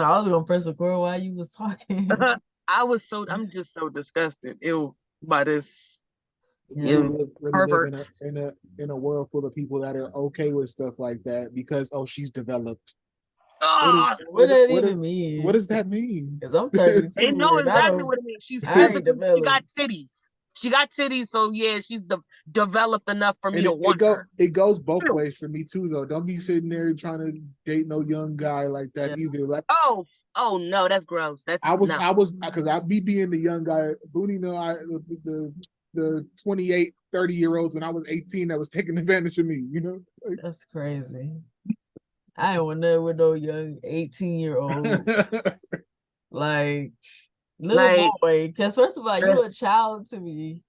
I was gonna press record while you was talking. I'm just so disgusted. Ew, by this, Yeah. We ew, really live perverts. in a world full of people that are okay with stuff like that because she's developed. What is Ah, What that what is even what mean? does that mean? Because I'm they 32 know and I exactly don't what it means. She's I ain't physical. She developed. got titties. She got titties, so yeah, she's developed enough for me And to want her. it goes both ways for me too though. Don't be sitting there trying to date no young guy like that Yeah. either. Like Oh no, that's gross. That's no. I was because I be being the young guy. Boonie know the 28, 30-year-olds when I was 18 that was taking advantage of me, you know? That's crazy. I ain't want nothing with no young 18-year-old. Like little Like, boy. Because first of all, uh, you a child to me.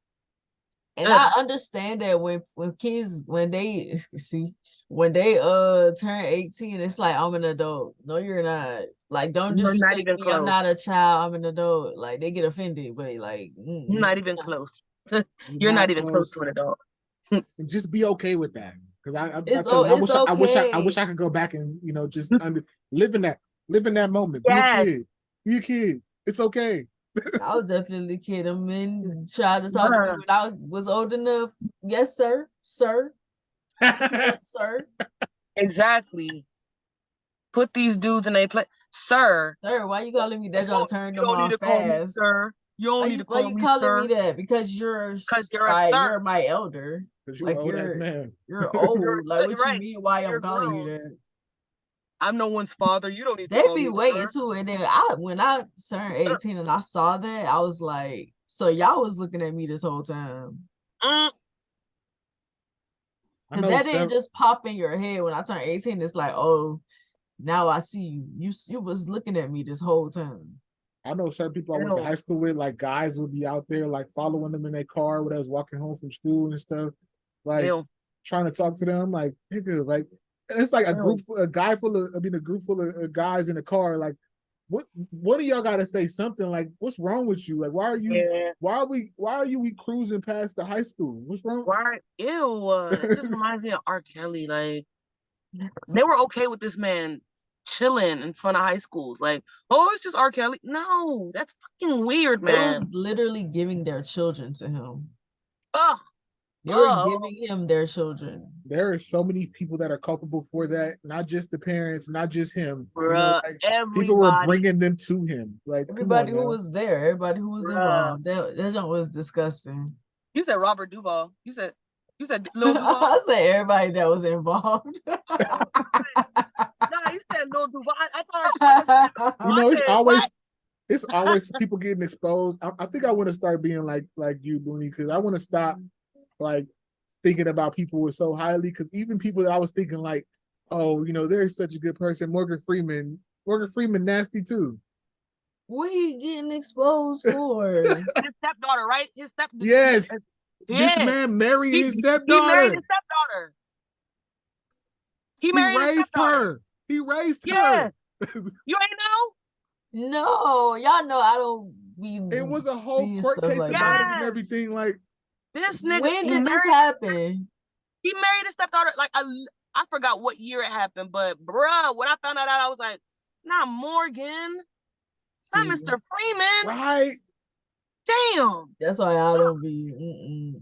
And I ugh. understand that when kids when they see when they turn 18, it's like I'm an adult. No, you're not. Like, don't You're not disrespect even me. I'm not close. a child. I'm an adult. Like they get offended, but like You're not even nah. close. You're You're not not even close to close. an adult. And just be okay with that. Because I It's tell you, it's I okay. wish I could go back and just live in that moment. Be a Yes, kid. Be a kid. It's okay. I was definitely kidding and tried to talk to me bruh. when I was old enough. Yes, sir, sir, sir, Exactly. Put these dudes in a place, sir. sir. Why you calling me that? Y'all turned You them don't need off to call me fast. sir. You don't need to Why call you me calling me sir, that? Because because you're a sir. you're my elder. Because you're an Like old ass man. you're You're a old. Like sir. You're what you right. mean? Why I'm You're calling you grown. that? I'm no one's father. You don't need to They call be me waiting sir. too. And then I when I turned 18 and I saw that, I was like, so y'all was looking at me this whole time. Mm, I Cause know that didn't some just pop in your head when I turned 18. It's like, oh, now I see you. You was looking at me this whole time. I know certain people I went to ew, high school with, like guys would be out there like following them in their car when I was walking home from school and stuff, like ew, trying to talk to them, like nigga, like and it's like ew. a guy full of, I mean, a group full of guys in the car, like what do y'all got to say something like, what's wrong with you? Like, Yeah. why are you we cruising past the high school? What's wrong? Why? Ew. It just reminds me of R. Kelly. Like, they were okay with this man chilling in front of high schools. Like, oh, it's just R. Kelly. No, that's fucking weird, They man. was literally giving their children to him. Ugh. They were Ugh. giving him their children. There are so many people that are culpable for that, not just the parents, not just him. Bruh. Like people were Everybody. bringing them to him. Like, come Everybody on who now. was there, everybody who was Bruh. involved. That junk was disgusting. You said Robert Duvall. You said Lil Duval. I say everybody that was involved. Oh, no, you said Lil Duval. I thought You I know, said what? it's always people getting exposed. I think I want to start being like you, Boonie, because I want to stop like thinking about people so highly. Because even people that I was thinking like, oh, they're such a good person. Morgan Freeman, nasty too. What he getting exposed for? His stepdaughter, right? Yes, this Yeah. man married his He married stepdaughter. his stepdaughter. He He married his raised stepdaughter. her. He raised her. Yeah. You ain't know? No, y'all know I don't be It was a whole seeing court stuff case like about that. it and Yes. everything. Like, This nigga, When did this happen? he married his stepdaughter. Like, I forgot what year it happened, but bruh, when I found out, I was like, not Morgan, not See, Mr. Freeman. right? Damn. that's why I don't be.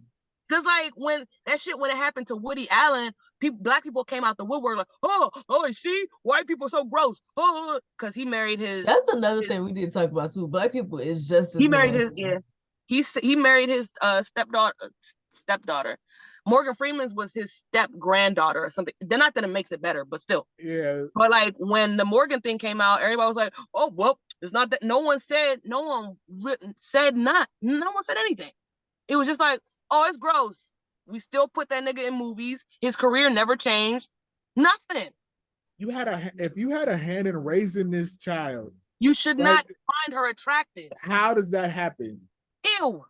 Cause like when it happened to Woody Allen, black people came out the woodwork like, oh, see, white people are so gross. Oh, cause he married That's another thing we need to talk about too. Black people is just as nasty. yeah. He married his stepdaughter. Morgan Freeman's was his step granddaughter or something. They're not that it makes it better, but still. Yeah. But like when the Morgan thing came out, everybody was like, "Oh well, it's not that." No one said not. No one said anything. It was just like, "Oh, it's gross." We still put that nigga in movies. His career never changed. Nothing. If you had a hand in raising this child, You should like, not find her attractive. how does that happen? Ew.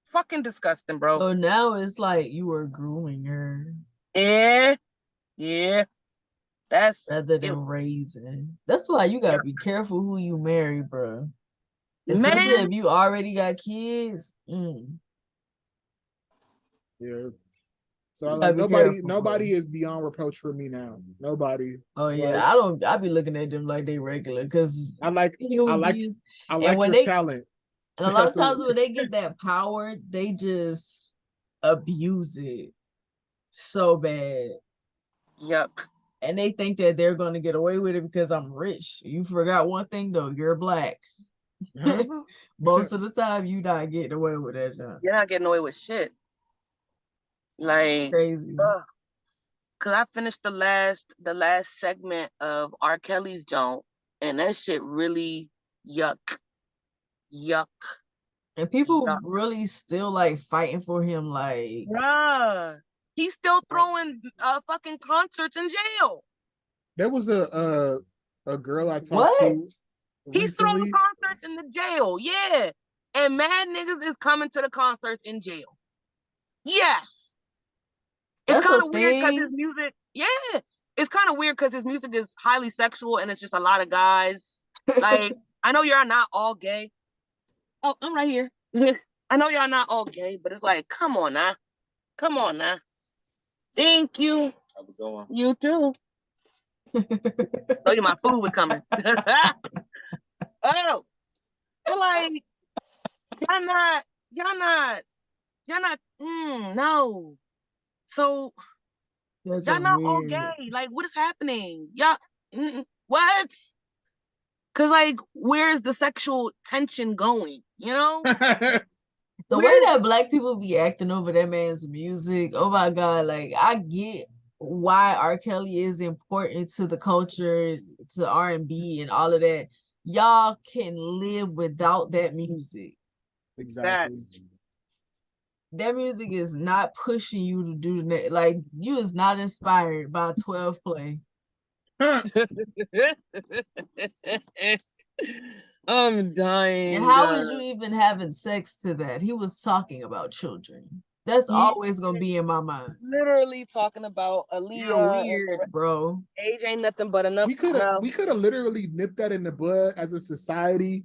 Fucking disgusting, bro. So now it's like you were grooming her Yeah. Yeah. That's rather ew. than raising. That's why you gotta be careful who you marry, bro. Especially Man. if you already got kids. Yeah. So like nobody is beyond reproach for me now. Nobody. Oh yeah, I be looking at them like they regular because I like human beings. And when your talent. And a lot of times when they get that power, they just abuse it so bad. Yuck. And they think that they're going to get away with it because I'm rich. You forgot one thing though, you're black. Most of the time, you not getting away with that job. You're not getting away with shit. Like crazy. Cause I finished the last segment of R. Kelly's joint, and that shit really yuck. And people really still like fighting for him, like bruh. He's still throwing fucking concerts in jail. There was a girl I talked to recently. He's throwing concerts in the jail, yeah. And mad niggas is coming to the concerts in jail. Yes. It's kind of weird because his music, yeah. It's kind of weird because his music is highly sexual and it's just a lot of guys. Like, I know you're not all gay. Oh, I'm right here. I know y'all not all gay, but it's like, come on now. Thank you. How's it going? You too. Told you my food was coming. Oh, but like, y'all not, no. So, y'all not all gay. Like, what is happening? Y'all, what? Because, like, where's the sexual tension going? You know? The way that black people be acting over that man's music, oh my God, like, I get why R. Kelly is important to the culture, to R&B and all of that. Y'all can live without that music. Exactly. That music is not pushing you to do that. Like, you is not inspired by 12 play. I'm dying. And how was you even having sex to that? He was talking about children. That's always gonna be in my mind. Literally talking about Aaliyah. You're weird, bro. Age ain't nothing but enough. We could have literally nipped that in the bud as a society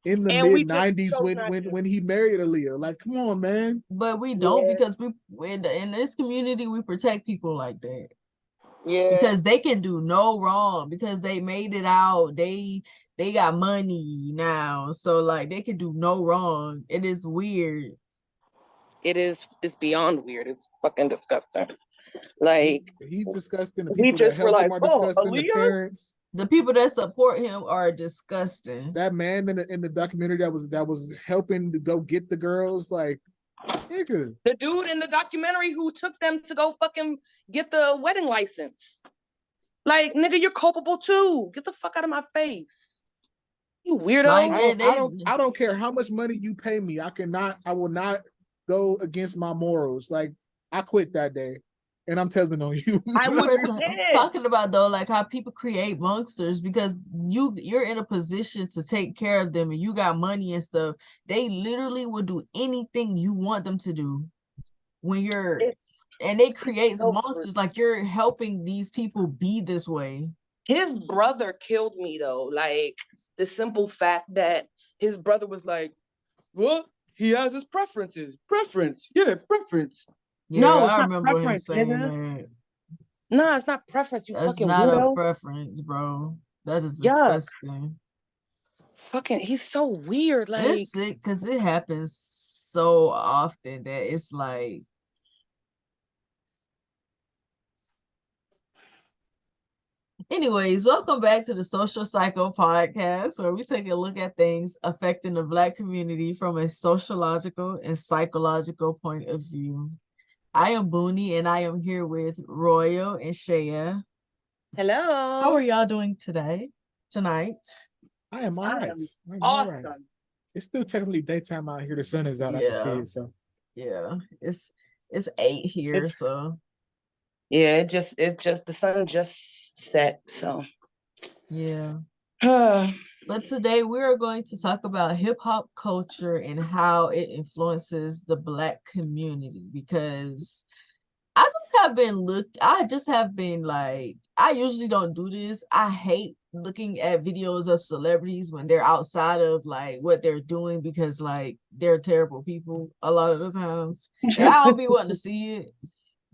in the mid-90s when he married Aaliyah. Like, come on, man. But we don't because we in this community we protect people like that. Yeah. Because they can do no wrong because they made it out. They got money now. So like they can do no wrong. It is weird. It's beyond weird. It's fucking disgusting. Like he's disgusting. The people that help him are disgusting. The parents. The people that support him are disgusting. That man in the documentary that was helping to go get the girls, like, nigga. The dude in the documentary who took them to go fucking get the wedding license. Like, nigga, you're culpable too. Get the fuck out of my face. You weirdo. Like, I don't care how much money you pay me. I will not go against my morals. Like, I quit that day. And I'm telling on you. I was talking about though, like how people create monsters because you're in a position to take care of them and you got money and stuff. They literally will do anything you want them to do when and they create monsters. Like you're helping these people be this way. His brother killed me though. Like the simple fact that his brother was like, "What? He has his preferences. Preference. Yeah, no, I remember him saying that. No, it's not preference. That's fucking not weirdo. A preference, bro. That is disgusting. Fucking, he's so weird. Like, it's sick because it happens so often that it's like. Anyways, welcome back to the Social Psycho Podcast, where we take a look at things affecting the Black community from a sociological and psychological point of view. I am Boonie, and I am here with Royal and Seye. Hello. How are y'all doing tonight? I am all right. Awesome. Right. It's still technically daytime out here. The sun is out. I can see it. So yeah, it's 8 here. So yeah, it just the sun just set. So yeah. But today we are going to talk about hip hop culture and how it influences the Black community because I just have been like, I usually don't do this. I hate looking at videos of celebrities when they're outside of like what they're doing because like they're terrible people a lot of the times. And I don't be wanting to see it.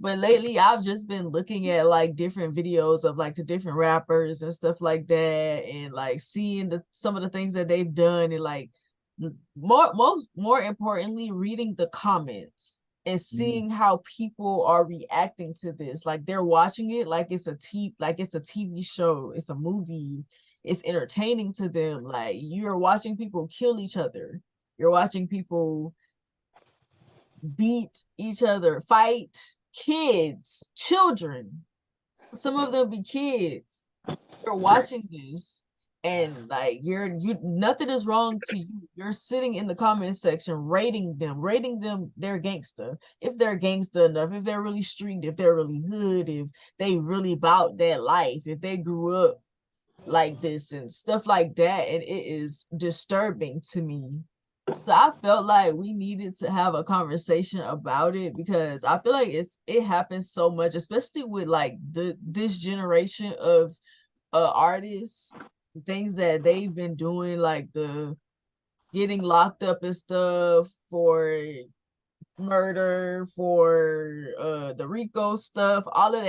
But lately I've just been looking at like different videos of like the different rappers and stuff like that, and like seeing some of the things that they've done, and like more importantly, reading the comments and seeing how people are reacting to this. Like they're watching it like it's a TV show, it's a movie, it's entertaining to them. Like you're watching people kill each other. You're watching people beat each other, fight kids, children. Some of them be kids. You're watching this, and like you nothing is wrong to you. You're sitting in the comment section rating them they're gangster. If they're gangster enough, if they're really street, if they're really hood, if they really about that life, if they grew up like this and stuff like that. And it is disturbing to me. So I felt like we needed to have a conversation about it, because I feel like it happens so much, especially with like this generation of artists, things that they've been doing, like the getting locked up and stuff for murder, for the Rico stuff, all of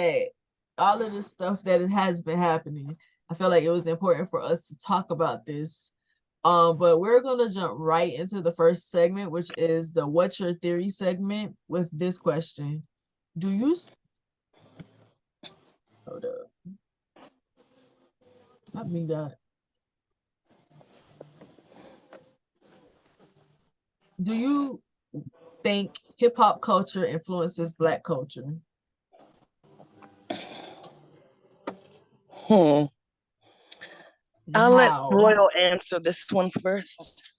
the stuff that has been happening. I feel like it was important for us to talk about this. But we're gonna jump right into the first segment, which is the "What's Your Theory" segment, with this question: Do you hold up? I mean that. Do you think hip hop culture influences Black culture? I'll let How? Royal answer this one first.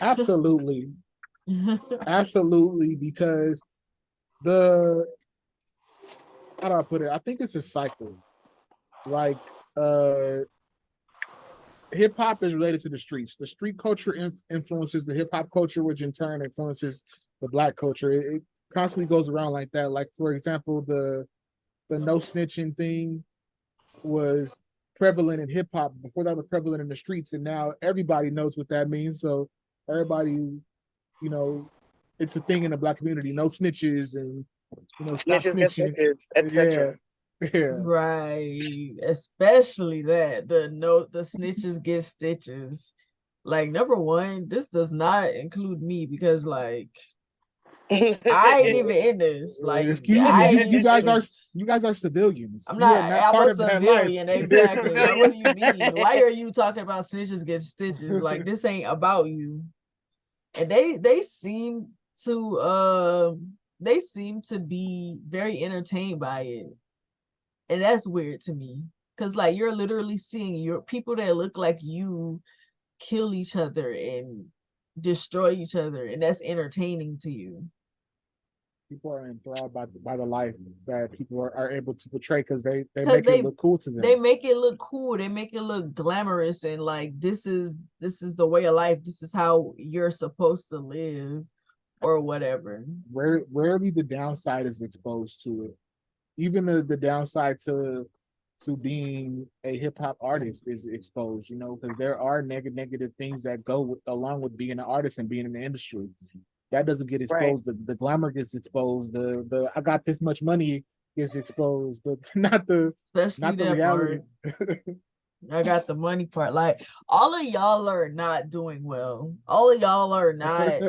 Absolutely. Absolutely, because the how do I put it? I think it's a cycle. Like hip hop is related to the streets. The street culture influences the hip hop culture, which in turn influences the Black culture. It constantly goes around like that. Like for example, the no snitching thing was prevalent in hip hop before that was prevalent in the streets, and now everybody knows what that means. So everybody's, you know, it's a thing in the Black community. No snitches, and stop Snitches get snitching. stitches, etc. Yeah. Right. Especially that the snitches get stitches. Like, number one, this does not include me, because like I ain't even in this. Like Excuse me, I ain't in the streets. you guys are civilians. I'm You not. are not I'm part a of that life. civilian, exactly. Like, what do you mean? Why are you talking about snitches get stitches? Like, this ain't about you. And they seem to be very entertained by it, and that's weird to me, because like you're literally seeing your people that look like you kill each other and destroy each other, and that's entertaining to you. People are enthralled by the life that people are able to portray because they Because make it look cool to they them. make it look cool, they make it look glamorous, and like this is the way of life, this is how you're supposed to live, or whatever. Rarely the downside is exposed to it. Even the downside to being a hip hop artist is exposed, because there are negative things that go along with being an artist and being in the industry. That doesn't get Right. exposed. The glamour gets exposed. The I got this much money gets exposed, but Especially not the that reality. part. I got the money part. Like, all of y'all are not doing well. All of y'all are not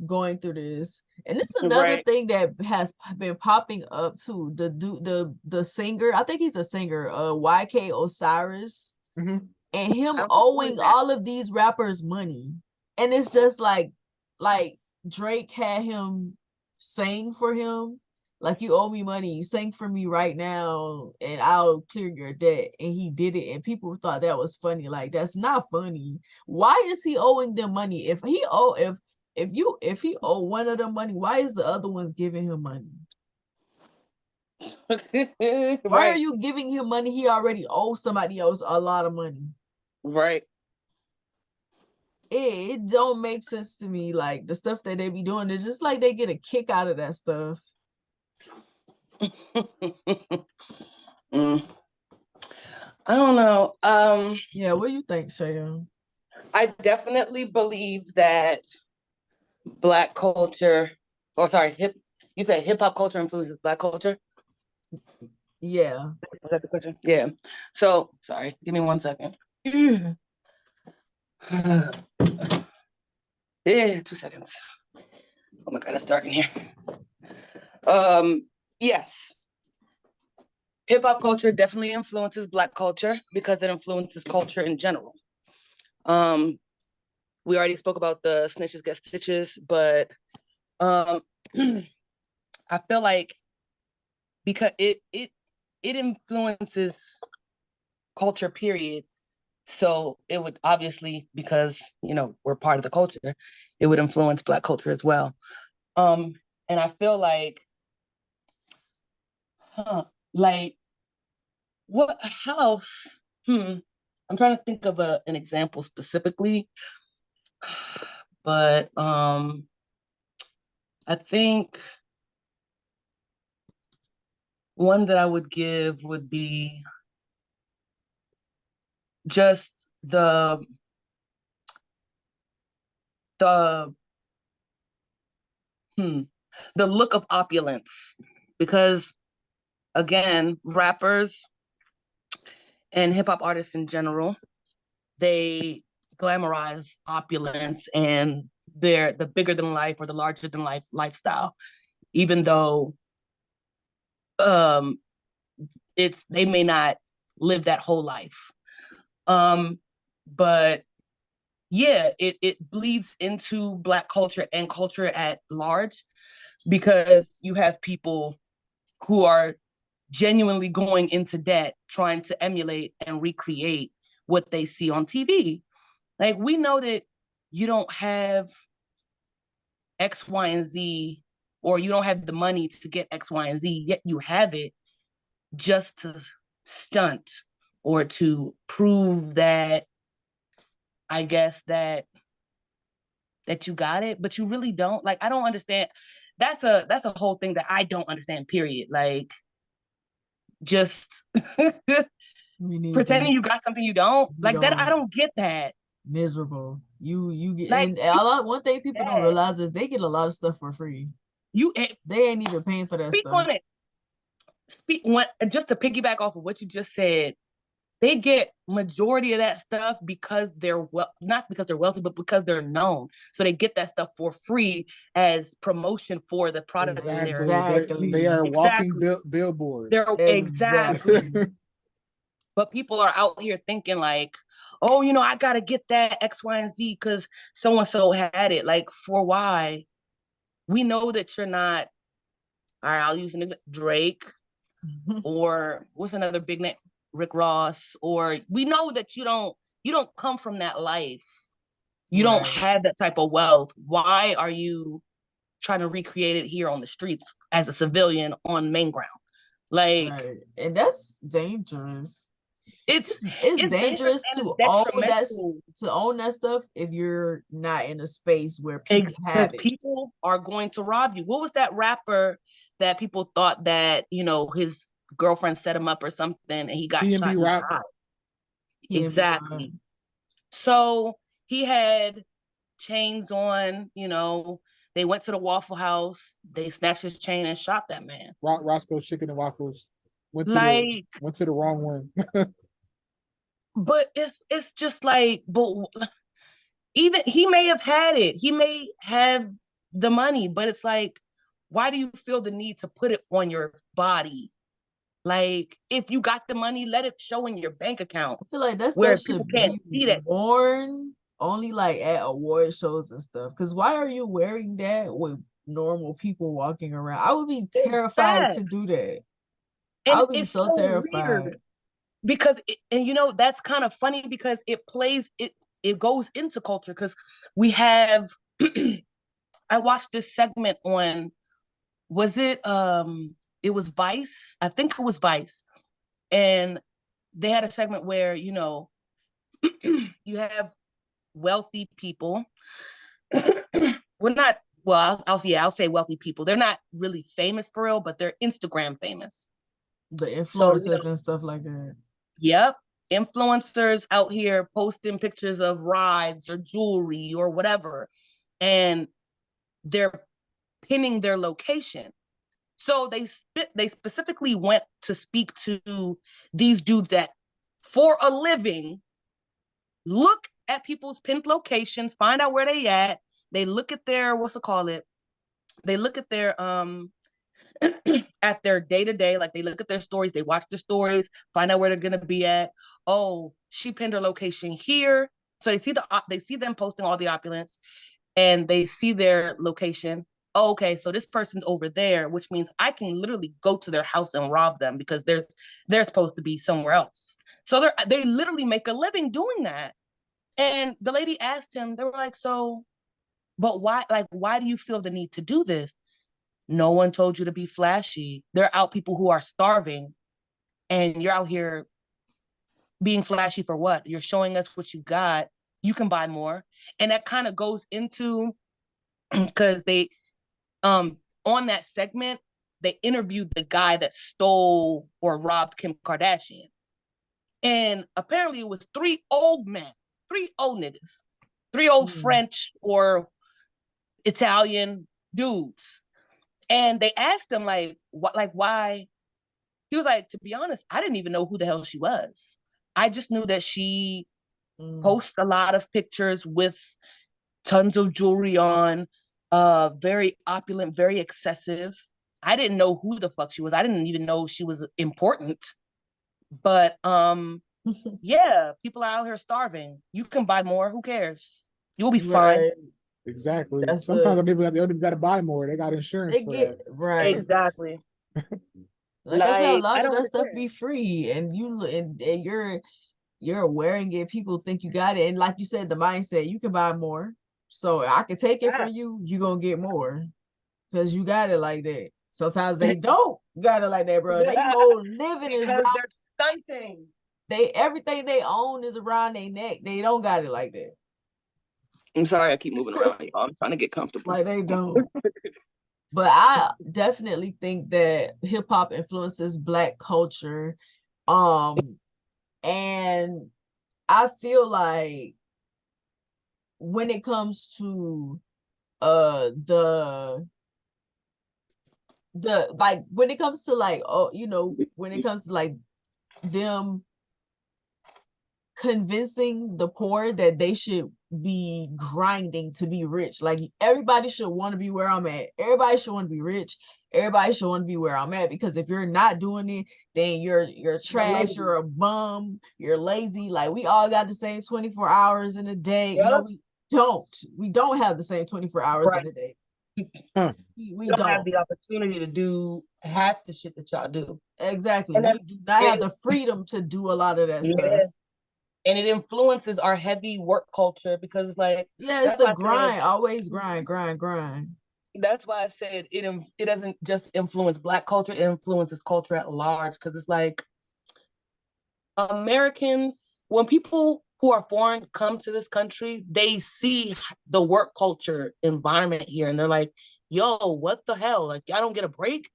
going through this. And it's another Right. thing that has been popping up too. The singer, I think he's a singer, YK Osiris, Mhm. and him Who is owing that? all of these rappers money. And it's just like Drake had him sing for him, like, you owe me money, sing for me right now and I'll clear your debt. And he did it, and people thought that was funny. Like, that's not funny. Why is he owing them money? If he owe one of them money, why is the other ones giving him money? Why are Right. you giving him money? He already owes somebody else a lot of money. Right. It don't make sense to me. Like, the stuff that they be doing, it's just like they get a kick out of that stuff. Mm. I don't know. Yeah, what do you think, Shaya? I definitely believe that Black culture, or sorry, You said hip hop culture influences Black culture? Yeah. Was that the question? Yeah. So, sorry, give me 1 second. Yeah, 2 seconds. Oh my God, it's dark in here. Yes. Hip hop culture definitely influences Black culture because it influences culture in general. We already spoke about the snitches get stitches, but I feel like because it influences culture, period. So it would obviously, because we're part of the culture, it would influence Black culture as well. And I feel like, like what house? I'm trying to think of an example specifically, but I think one that I would give would be just the the look of opulence, because again, rappers and hip hop artists in general, they glamorize opulence and the bigger than life or the larger than life lifestyle, even though um they may not live that whole life. But yeah, it bleeds into Black culture and culture at large, because you have people who are genuinely going into debt trying to emulate and recreate what they see on TV. Like, we know that you don't have X, Y, and Z, or you don't have the money to get X, Y, and Z, yet you have it just to stunt or to prove that, I guess, that you got it, but you really don't. Like, I don't understand. That's a whole thing that I don't understand, period. Like, just pretending you got something you don't. You Like, that, I don't. don't get that. Miserable. You get, Like, and a lot. One thing people don't realize is they get a lot of stuff for free. They ain't even paying for that speak stuff. on it. Just to piggyback off of what you just said, they get majority of that stuff because not because they're wealthy, but because they're known. So they get that stuff for free as promotion for the product. Exactly. They are walking Exactly. billboards. They're exactly. But people are out here thinking like, oh, I gotta get that X, Y, and Z because so and so had it. Like, for why? We know that you're not. All right, I'll use an example. Drake, or what's another big name? Rick Ross. Or we know that you don't come from that life. You don't have that type of wealth. Why are you trying to recreate it here on the streets as a civilian on main ground? Like, and that's dangerous. It's dangerous and to detrimental. own that stuff if you're not in a space where people have it. People are going to rob you. What was that rapper that people thought that his girlfriend set him up or something, and he got shot in the eye? Exactly. So he had chains on. They went to the Waffle House. They snatched his chain and shot that man. Roscoe's Chicken and Waffles went to the wrong one. But it's just like, but even he may have had it. He may have the money, but it's like, why do you feel the need to put it on your body? Like, if you got the money, let it show in your bank account. I feel like that where stuff people should can't see that. Worn only like at award shows and stuff. Because why are you wearing that with normal people walking around? I would be terrified to do that. And I would be it's so terrified. Weird because that's kind of funny because it goes into culture, because we have I watched this segment on, was it it was Vice? I think it was Vice. And they had a segment where, you have wealthy people. I'll say wealthy people. They're not really famous for real, but they're Instagram famous. The influencers and stuff like that. Yep. Influencers out here posting pictures of rides or jewelry or whatever. And they're pinning their location. So they specifically went to speak to these dudes that, for a living, look at people's pinned locations, find out where they at. They look at their they look at their at their day-to-day, like they look at their stories, they watch their stories, find out where they're gonna be at. Oh, she pinned her location here. So they see them posting all the opulence, and they see their location. Oh, okay, so this person's over there, which means I can literally go to their house and rob them because they're supposed to be somewhere else. So they literally make a living doing that. And the lady asked him, they were like, so, but why? Like, why do you feel the need to do this? No one told you to be flashy. There are out people who are starving, and you're out here being flashy for what? You're showing us what you got. You can buy more. And that kind of goes into, because they on that segment, they interviewed the guy that stole or robbed Kim Kardashian. And apparently it was three old men, three old niggas, three old French or Italian dudes. And they asked him why. He was like, to be honest, I didn't even know who the hell she was. I just knew that she posts a lot of pictures with tons of jewelry on, very opulent, very excessive. I didn't know who the fuck she was. I didn't even know she was important. But yeah, people are out here starving. You can buy more. Who cares? You'll be fine. Exactly. Sometimes people don't even got to buy more. They got insurance for that. Right. Exactly. Like I said, a lot of that stuff be free, and you're wearing it. People think you got it, and like you said, the mindset, you can buy more. So I can take it from you. You're gonna get more because you got it like that. Sometimes they don't got it like that, bro. They whole living is around stunting. Everything they own is around their neck. They don't got it like that. I'm sorry, I keep moving around, y'all. I'm trying to get comfortable. Like they don't. But I definitely think that hip hop influences Black culture. And I feel like when it comes to the like when it comes to like when it comes to like them convincing the poor that they should be grinding to be rich. Like everybody should want to be where I'm at. Everybody should want to be rich. Everybody should want to be where I'm at, because if you're not doing it, then you're trash, you're a bum, you're lazy. Like we all got the same 24 hours in a day. Yep. No, we don't have the same 24 hours in a day. We don't have the opportunity to do half the shit that y'all do. Exactly. We do not have the freedom to do a lot of that stuff. And it influences our heavy work culture because it's the grind, always grind. That's why I said it doesn't just influence Black culture, it influences culture at large, because it's like Americans, when people who are foreign come to this country, they see the work culture environment here and they're like, yo, what the hell? Like, y'all don't get a break?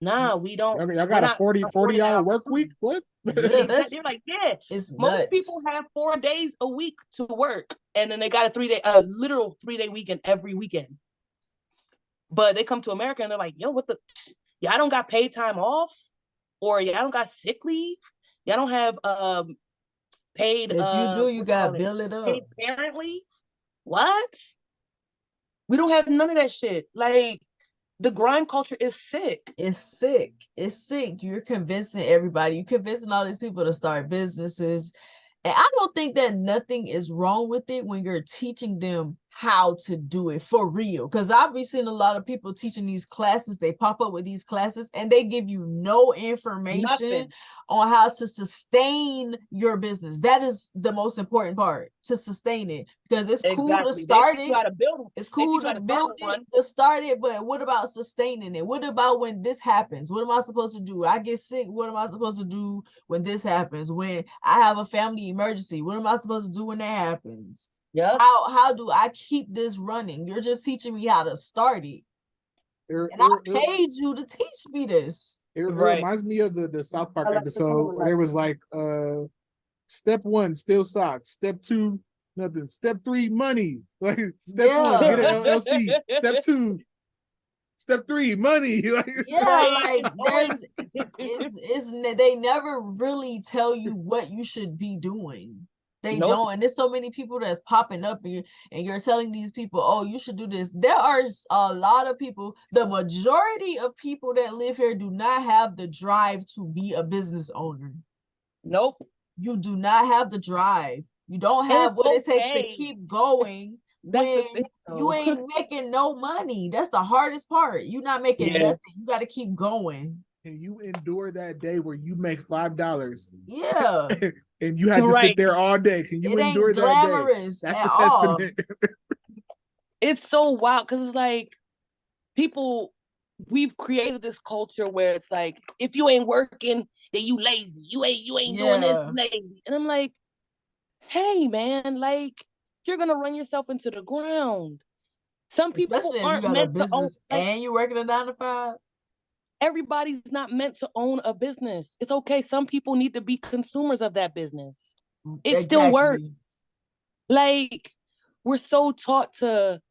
Nah, we don't. I got a 40 hour work week? What? They're like, yeah. It's most nuts. people have 4 days a week to work, and then they got literal 3-day weekend every weekend. But they come to America and they're like, yo, y'all don't got paid time off, or y'all don't got sick leave, y'all don't have paid. If you do, you got to bill it up. Paid parent leave. What? We don't have none of that shit. Like, the grind culture is sick. It's sick. You're convincing everybody. You're convincing all these people to start businesses. And I don't think that nothing is wrong with it when you're teaching them how to do it for real. Because I've been seeing a lot of people teaching these classes. They pop up with these classes and they give you no information on how to sustain your business. That is the most important part, to sustain it. Because it's cool to start it. It's cool to build it, to start it. But what about sustaining it? What about when this happens? What am I supposed to do? I get sick. What am I supposed to do when this happens? When I have a family emergency, what am I supposed to do when that happens? Yeah. How do I keep this running? You're just teaching me how to start it. And I paid you to teach me this. It reminds me of the South Park episode where there was like step 1, steal socks. Step 2, nothing. Step 3, money. Like step 1, get an LLC. Step 2, Step 3, money. Yeah, like they never really tell you what you should be doing. They don't, and there's so many people that's popping up and you're telling these people, oh, you should do this. There are a lot of people, the majority of people that live here do not have the drive to be a business owner. Nope. You do not have the drive. You don't have what it takes to keep going when you ain't making no money. That's the hardest part. You're not making nothing. You got to keep going. Can you endure that day where you make $5? Yeah. And you have to sit there all day. Can you endure that day? That's the testament. It's so wild because it's like people, we've created this culture where it's like, if you ain't working, then you lazy. You ain't doing this, lazy. And I'm like, hey man, like you're gonna run yourself into the ground. Some people especially if aren't you got meant a business to own, and you're working a 9 to 5. Everybody's not meant to own a business. It's okay. Some people need to be consumers of that business. It still works. Like we're so taught to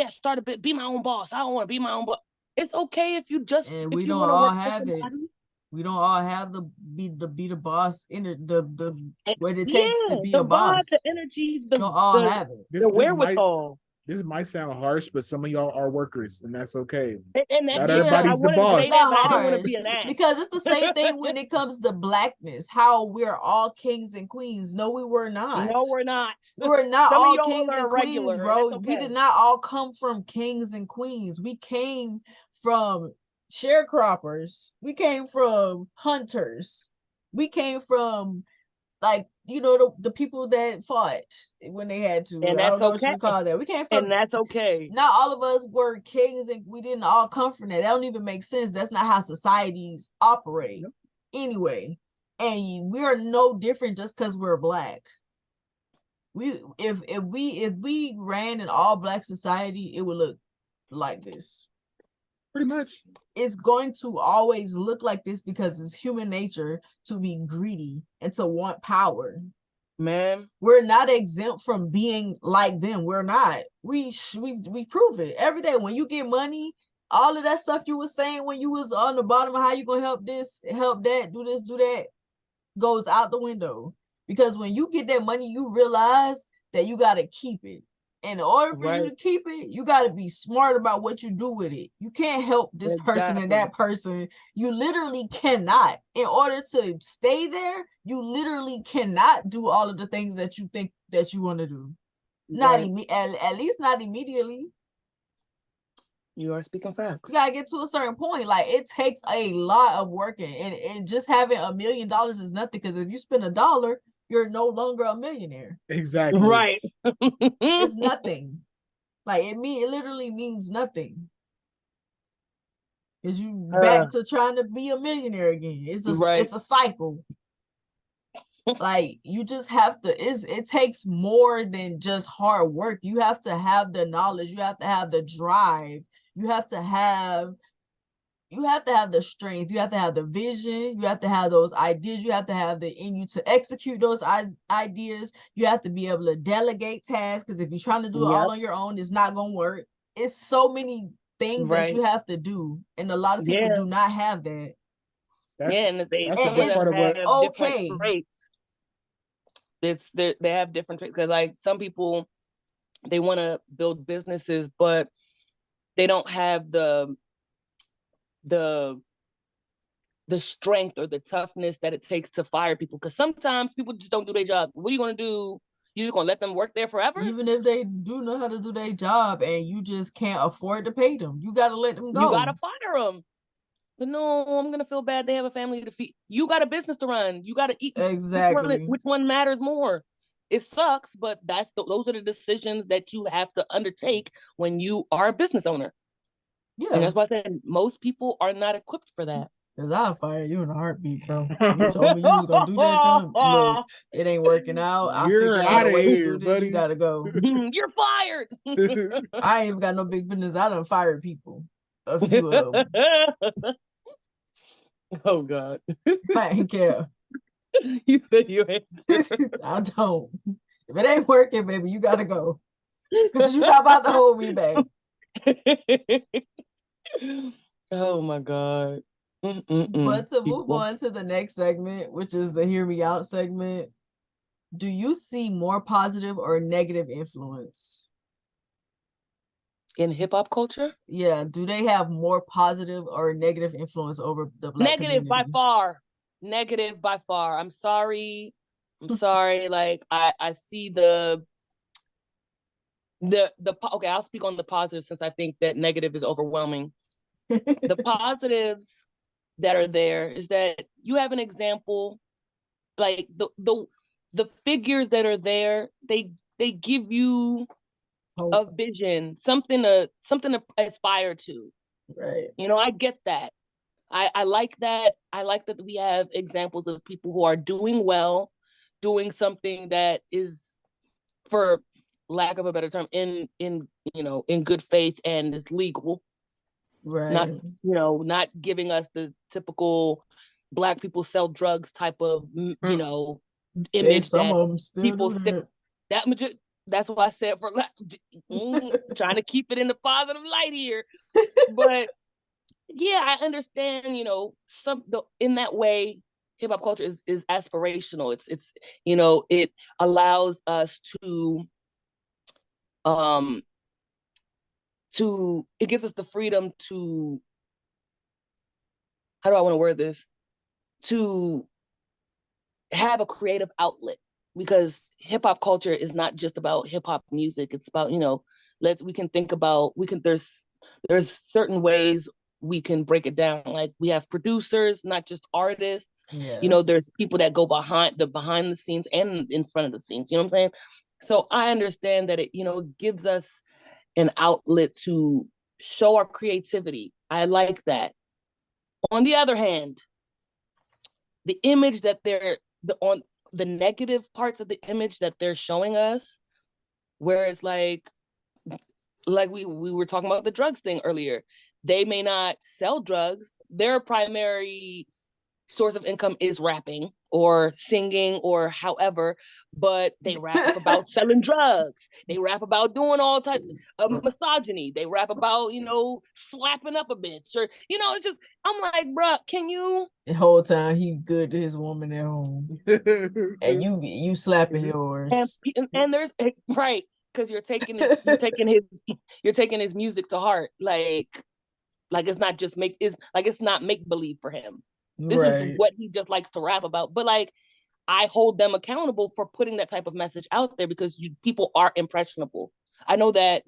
start a bit, be my own boss. I don't want to be my own boss. It's okay if you just and we don't all have it. We don't all have the be the boss in the what it takes to be a boss. The energy, don't all have it. The wherewithal. This might sound harsh, but some of y'all are workers, and that's okay. And not everybody's the boss. But I don't want to be an ass. Because it's the same thing when it comes to blackness. How we're all kings and queens. No, we were not. No, we're not. We're not all kings and queens, bro. We did not all come from kings and queens. We came from sharecroppers. We came from hunters. We came from the people that fought when they had to. And I don't know what you call that. We came from, and that's okay. Not all of us were kings, and we didn't all come from that. That don't even make sense. That's not how societies operate, anyway. And we are no different just because we're black. If we ran an all black society, it would look like this. Pretty much. It's going to always look like this because it's human nature to be greedy and to want power. Man, we're not exempt from being like them. We're not. We prove it every day. When you get money, all of that stuff you were saying when you was on the bottom of how you gonna help this, help that, do this, do that, goes out the window. Because when you get that money, you realize that you got to keep it. In order for you to keep it, you got to be smart about what you do with it. You can't help this person and that person. You literally cannot. In order to stay there, you literally cannot do all of the things that you think that you want to do. Not at least not immediately. You are speaking facts. You gotta get to a certain point. Like it takes a lot of working, and just having $1 million is nothing. Because if you spend $1, you're no longer a millionaire. Exactly. Right. It's nothing. Like it literally means nothing. Because you back to trying to be a millionaire again. It's a cycle. Like you just have to, it takes more than just hard work. You have to have the knowledge, you have to have the drive, you have to have the strength, you have to have the vision, you have to have those ideas, you have to have the in you to execute those ideas, you have to be able to delegate tasks, because if you're trying to do it all on your own, it's not gonna work. It's so many things that you have to do, and a lot of people do not have that. And it's okay. They have different traits, because like some people, they want to build businesses, but they don't have the strength or the toughness that it takes to fire people, because sometimes people just don't do their job. What are you going to do? You just going to let them work there forever? Even if they do know how to do their job and you just can't afford to pay them, you got to let them go. You got to fire them. But no, I'm going to feel bad. They have a family to feed. You got a business to run. You got to eat. Exactly. Which one matters more? It sucks, but those are the decisions that you have to undertake when you are a business owner. Yeah. And that's why I said most people are not equipped for that. Because I'll fire you in a heartbit, bro. You told me you was going to do that, John. Look, it ain't working out. You're out of here, buddy. You got to go. You're fired. I ain't even got no big business. I done fired people. A few of them. Oh, God. I ain't care. You said you ain't care. I don't. If it ain't working, baby, you got to go. Because you're not about to hold me back. Oh my God. But to move People on to the next segment, which is the hear me out segment, do you see more positive or negative influence? in hip hop culture? Yeah, do they have more positive or negative influence over the Black Negative by community? far. Negative by far. I'm sorry. I'm sorry. Like I see the okay, I'll speak on the positive since I think that negative is overwhelming. The positives that are there is that you have an example, like the figures that are there, they give you a Hope. vision, something to aspire to. Right. You know, I get that. I like that. I like that we have examples of people who are doing well, doing something that is, for lack of a better term, in in good faith and is legal. Not, Right. not giving us the typical Black people sell drugs type of And image some that of them still people do stick. that. That's why I said trying to keep it in the positive light here. But yeah, I understand, in that way, hip hop culture is aspirational. It's it allows us um it gives us the freedom to, how do I want to word this? To have a creative outlet, because hip hop culture is not just about hip hop music. It's about, we can think about, there's certain ways we can break it down. Like, we have producers, not just artists. There's Yes. people that go behind the scenes and in front of the scenes. You know what I'm saying? So I understand that it gives us an outlet to show our creativity. I like that. On the other hand, the image that on the negative parts of the image that they're showing us, where it's like we were talking about the drugs thing earlier. They may not sell drugs. Their primary source of income is rapping or singing or however, but they rap about selling drugs. They rap about doing all types of misogyny. They rap about, slapping up a bitch, or, it's just, I'm like, bruh, can you? The whole time he good to his woman at home. And you slapping yours. And there's right, because you're taking his music to heart. Like it's not make believe for him. This is Right. what he just likes to rap about. But like, I hold them accountable for putting that type of message out there, because people are impressionable. I know that,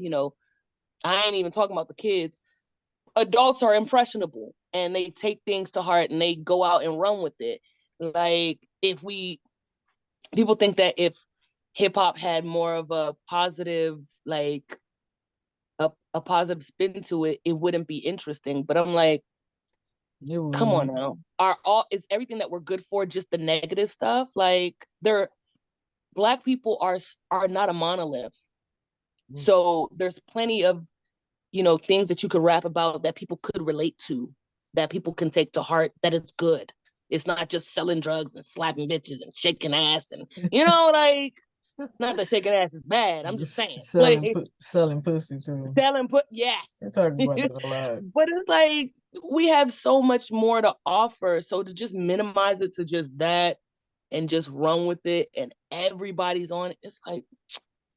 I ain't even talking about the kids. Adults are impressionable and they take things to heart and they go out and run with it. Like, people think that if hip hop had more of a positive, like a positive spin to it, it wouldn't be interesting. But I'm like, come on now. Is everything that we're good for just the negative stuff? Like, Black people are not a monolith. So there's plenty of, things that you could rap about that people could relate to, that people can take to heart, that it's good. It's not just selling drugs and slapping bitches and shaking ass and, like, not that shaking ass is bad. I'm just saying. Like, Selling pussy too. selling yes. They're talking about it a lot. But it's like, we have so much more to offer. So to just minimize it to just that and just run with it and everybody's on it, it's like,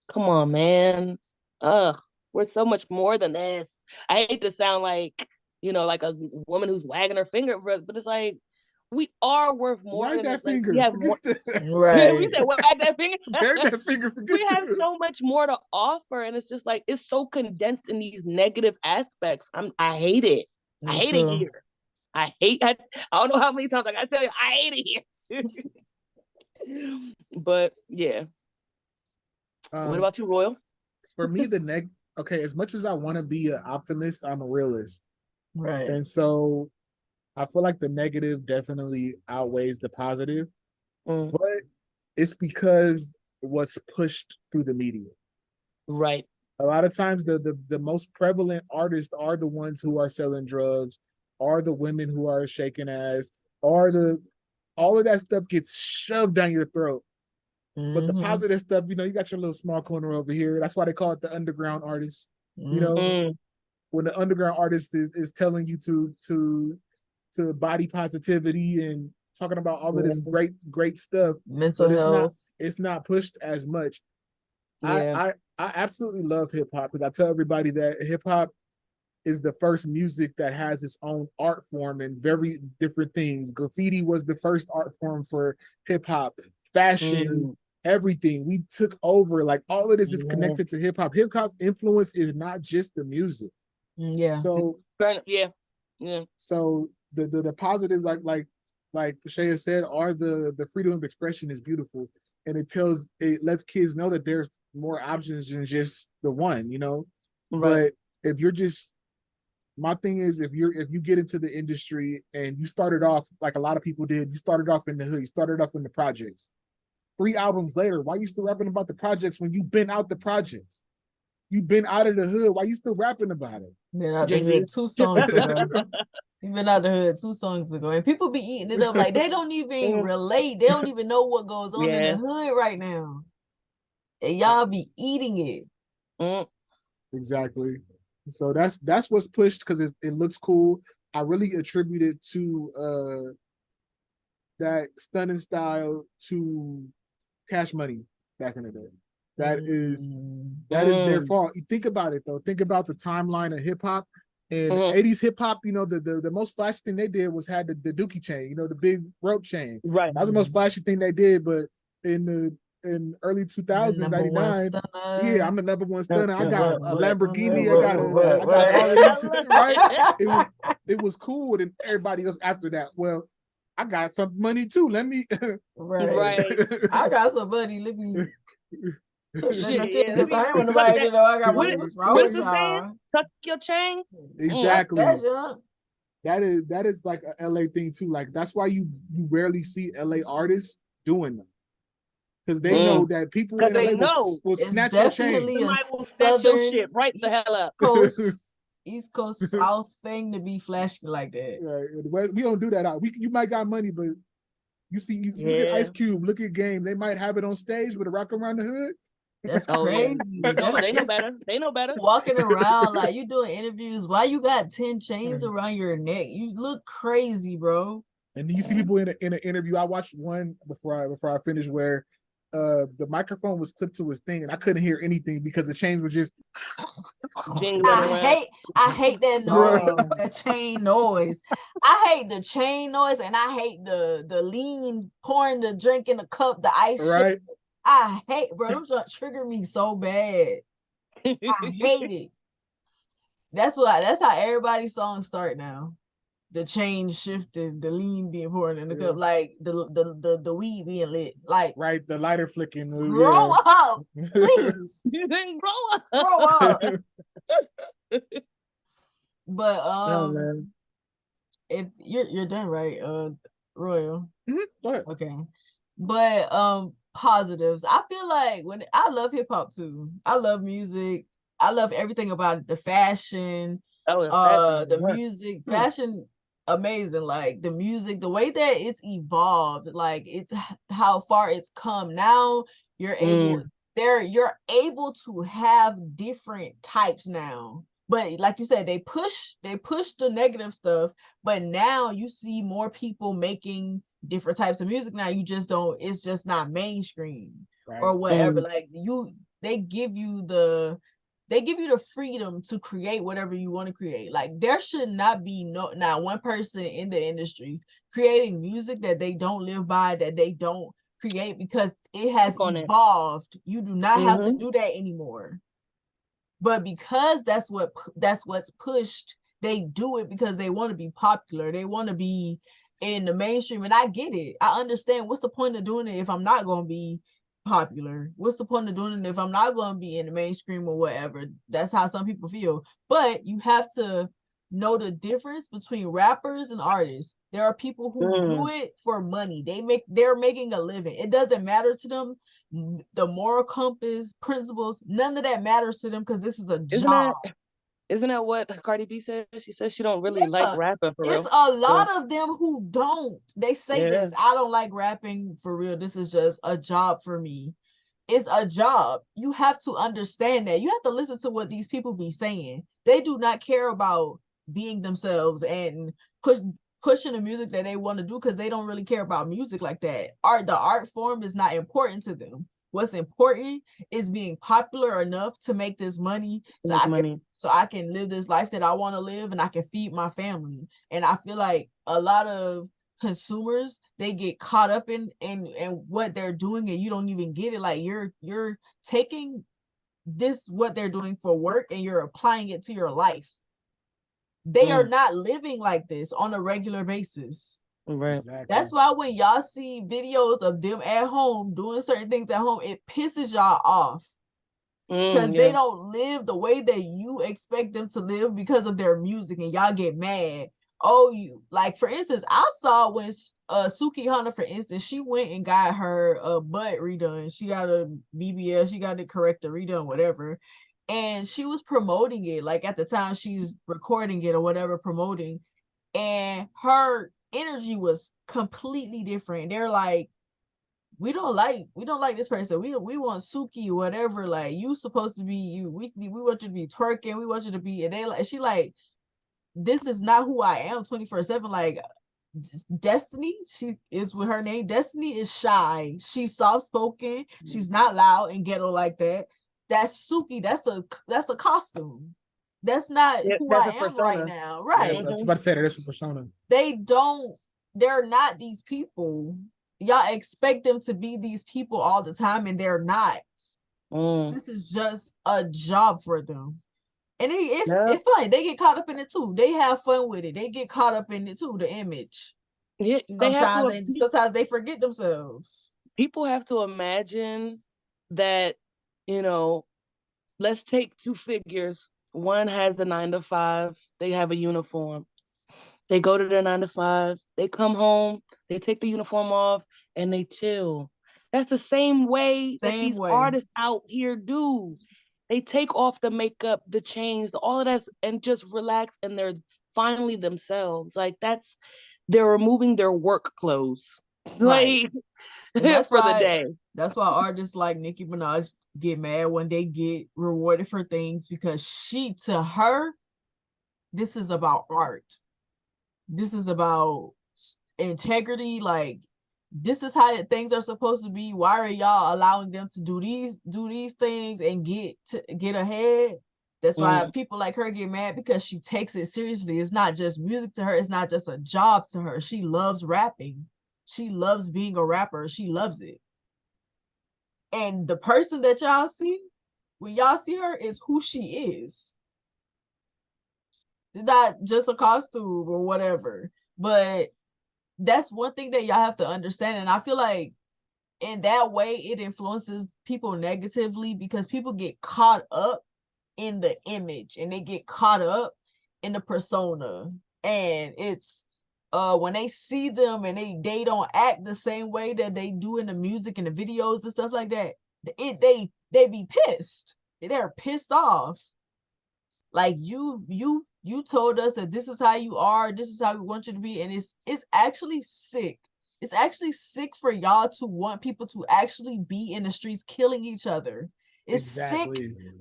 come on, man. Ugh, we're so much more than this. I hate to sound like, like a woman who's wagging her finger, but it's like, we are worth more Wag than this. that Like, we finger. have more. Forget that. We Right. said wag that finger. Wag that finger. We Forget have that. so much more to offer, and it's just like, it's so condensed in these negative aspects. I hate it. I Me hate it too. here. I don't know how many times I gotta tell you, I hate it here. But yeah. What Um, about you, Royal? for me, okay, as much as I want to be an optimist, I'm a realist. Right. And so I feel like the negative definitely outweighs the positive, Mm, but it's because what's pushed through the media. right. A lot of times the most prevalent artists are the ones who are selling drugs, are the women who are shaking ass, are the all of that stuff gets shoved down your throat. But the Mm-hmm. positive stuff, you got your little small corner over here. That's why they call it the underground artist. You Mm-hmm. know, Mm, when the underground artist is telling you to body positivity and talking about all of this great stuff, mental but health. It's not pushed as much. Yeah. I absolutely love hip hop because I tell everybody that hip hop is the first music that has its own art form and very different things. Graffiti was the first art form for hip hop, fashion, everything. We took over. Like all of this is connected to hip hop. Hip hop influence is not just the music. Yeah. So yeah. So the positives like Shaya said are the freedom of expression is beautiful, and it lets kids know that there's more options than just the one, you know. Right. But if you're just my thing is if you get into the industry and you started off like a lot of people did, you started off in the hood, you started off in the projects. 3 albums later, why you still rapping about the projects when you've been out the projects? You've been out of the hood. Why you still rapping about it? Been out the hood 2 songs ago. You've been out the hood 2 songs ago, and people be eating it up like they don't even relate. They don't even know what goes on in the hood right now, and y'all be eating it. Exactly. So that's what's pushed because it looks cool. I really attribute it to that stunning style to Cash Money back in the day. That is their fault. You think about it though. Think about the timeline of hip hop and 80s hip hop. You know, the most flashy thing they did was had the dookie chain. You know, the big rope chain. Right. That was the most flashy thing they did. But in early 2000s, 99, yeah, I'm the number one stunner. I got a Lamborghini. I got all of these, right? It was cool, and everybody else after that. Well, I got some money too. Let me right. I got some money. Let me Shit, because I ain't want nobody to know I got money. What's wrong with y'all? Tuck your chain. Exactly. That is like a LA thing too. Like that's why you rarely see LA artists doing them. Because they know that people in LA will snatch your chain. Somebody will snatch your shit right the hell up. East Coast South thing to be flashy like that. Right. We don't do that out. You might got money, but you look at Ice Cube, look at Game. They might have it on stage with a rock around the hood. That's crazy. They know better. They know better. Walking around like you doing interviews. Why you got 10 chains around your neck? You look crazy, bro. And you see people in an interview. I watched one before I finished where the microphone was clipped to his thing and I couldn't hear anything because the chains were just I hate that noise, that chain noise. I hate the chain noise and I hate the lean pouring the drink in the cup, the ice shit. I hate, bro, them just trigger me so bad. I hate it. That's how everybody's songs start now. The chain shifting, the lean being poured in the cup, like the weed being lit, like the lighter flicking. Grow up, please. Grow up. But if you're done, right, Royal? Go ahead. Okay, but positives. I feel like when I love hip hop too. I love music. I love everything about it. The fashion, the music, fashion. Amazing, like the music, the way that it's evolved, like it's how far it's come. Now you're able to have different types now, but like you said, they push the negative stuff, but now you see more people making different types of music. Now you just don't, it's just not mainstream or whatever. Like they give you the freedom to create whatever you want to create. Like there should not be not one person in the industry creating music that they don't live by, that they don't create, because it has evolved. You do not have to do that anymore. But because that's what's pushed, they do it because they want to be popular. They want to be in the mainstream. And I get it. I understand. What's the point of doing it if I'm not going to be popular? What's the point of doing it if I'm not going to be in the mainstream or whatever? That's how some people feel. But you have to know the difference between rappers and artists. There are people who do it for money. They're making a living. It doesn't matter to them. The moral compass, principles, none of that matters to them because this is a job. Isn't that what Cardi B said? She says she don't really like rapping for real. It's a lot of them who don't. They say this. I don't like rapping for real. This is just a job for me. is a job. You have to understand that. You have to listen to what these people be saying. They do not care about being themselves and pushing the music that they want to do, because they don't really care about music like that. The art form is not important to them. What's important is being popular enough to make this money, so I can live this life that I want to live, and I can feed my family. And I feel like a lot of consumers, they get caught up in what they're doing, and you don't even get it. Like, you're taking this, what they're doing for work, and you're applying it to your life. They are not living like this on a regular basis. Right. Exactly. That's why when y'all see videos of them at home doing certain things at home, it pisses y'all off. Because they don't live the way that you expect them to live because of their music, and y'all get mad. Oh, you, like, for instance, I saw when Suki Hunter, for instance, she went and got her butt redone. She got a BBL, she got it corrected, redone, whatever. And she was promoting it, like, at the time she's recording it or whatever, promoting. And her energy was completely different. They're like, we don't like this person. We want Suki, whatever. Like, you supposed to be you. We want you to be twerking. We want you to be. And they like, she like, this is not who I am 24/7. Like, Destiny, she is with her name. Destiny is shy. She's soft spoken. She's not loud and ghetto like that. That's Suki. That's a costume. That's not who I am right now. Right. Yeah, I was about to say that. That's a persona. They're not these people. Y'all expect them to be these people all the time, and they're not. This is just a job for them. And it's funny. They get caught up in it too. They have fun with it. They get caught up in it too, the image. Yeah, sometimes they forget themselves. People have to imagine that, let's take two figures. One has a 9-to-5. They have a uniform. They go to their 9-to-5. They come home. They take the uniform off and they chill. That's the same way that these artists out here do. They take off the makeup, the chains, all of that, and just relax, and they're finally themselves. Like, they're removing their work clothes. Right. Like, and that's for why, the day. That's why artists like Nicki Minaj get mad when they get rewarded for things, because to her, this is about art. This is about integrity. Like, this is how things are supposed to be. Why are y'all allowing them to do these things and get ahead? That's why people like her get mad, because she takes it seriously. It's not just music to her. It's not just a job to her. She loves rapping. She loves being a rapper. She loves it. And the person that y'all see, when y'all see her, is who she is. It's not just a costume or whatever. But that's one thing that y'all have to understand. And I feel like in that way, it influences people negatively, because people get caught up in the image, and they get caught up in the persona. And it's when they see them and they don't act the same way that they do in the music and the videos and stuff like that, they be pissed. They're pissed off. Like, you told us that this is how you are, this is how we want you to be, and it's actually sick. It's actually sick for y'all to want people to actually be in the streets killing each other. It's sick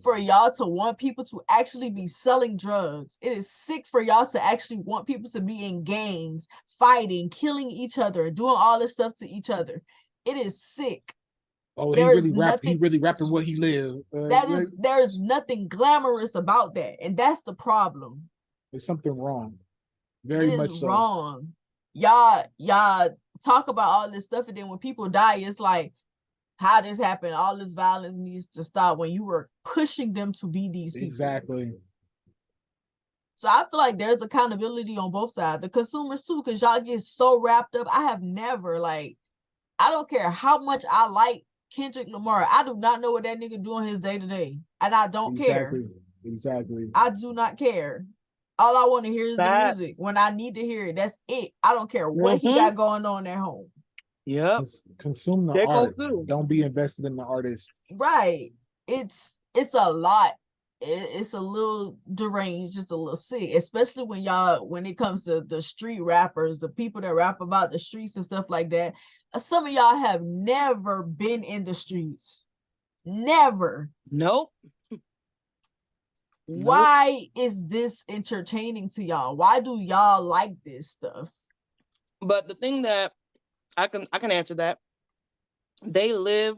for y'all to want people to actually be selling drugs. It is sick for y'all to actually want people to be in gangs, fighting, killing each other, doing all this stuff to each other. It is sick. Oh, he really rapping what he lived. There's nothing glamorous about that, and that's the problem. There's something wrong. Very much so. Wrong. Y'all talk about all this stuff, and then when people die, it's like, how this happened? All this violence needs to stop, when you were pushing them to be these people. Exactly. So I feel like there's accountability on both sides. The consumers too, because y'all get so wrapped up. I have never, like, I don't care how much I like Kendrick Lamar, I do not know what that nigga doing his day to day, and I don't care. Exactly. I do not care. All I want to hear is the music when I need to hear it. That's it. I don't care what he got going on at home. Yep. Consume the art. Don't be invested in the artist. Right. It's a lot. It's a little deranged, just a little sick, especially when it comes to the street rappers, the people that rap about the streets and stuff like that. Some of y'all have never been in the streets. Never. Nope. Why is this entertaining to y'all? Why do y'all like this stuff? But the thing that I can answer that, they live,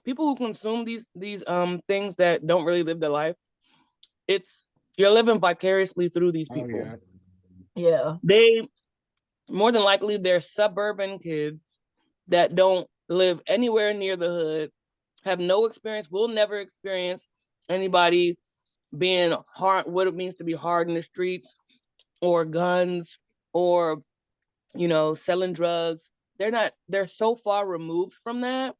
people who consume these things that don't really live their life, it's, you're living vicariously through these people. Oh, yeah. They, more than likely, they're suburban kids that don't live anywhere near the hood, have no experience, will never experience anybody being hard, what it means to be hard in the streets, or guns, or selling drugs. They're so far removed from that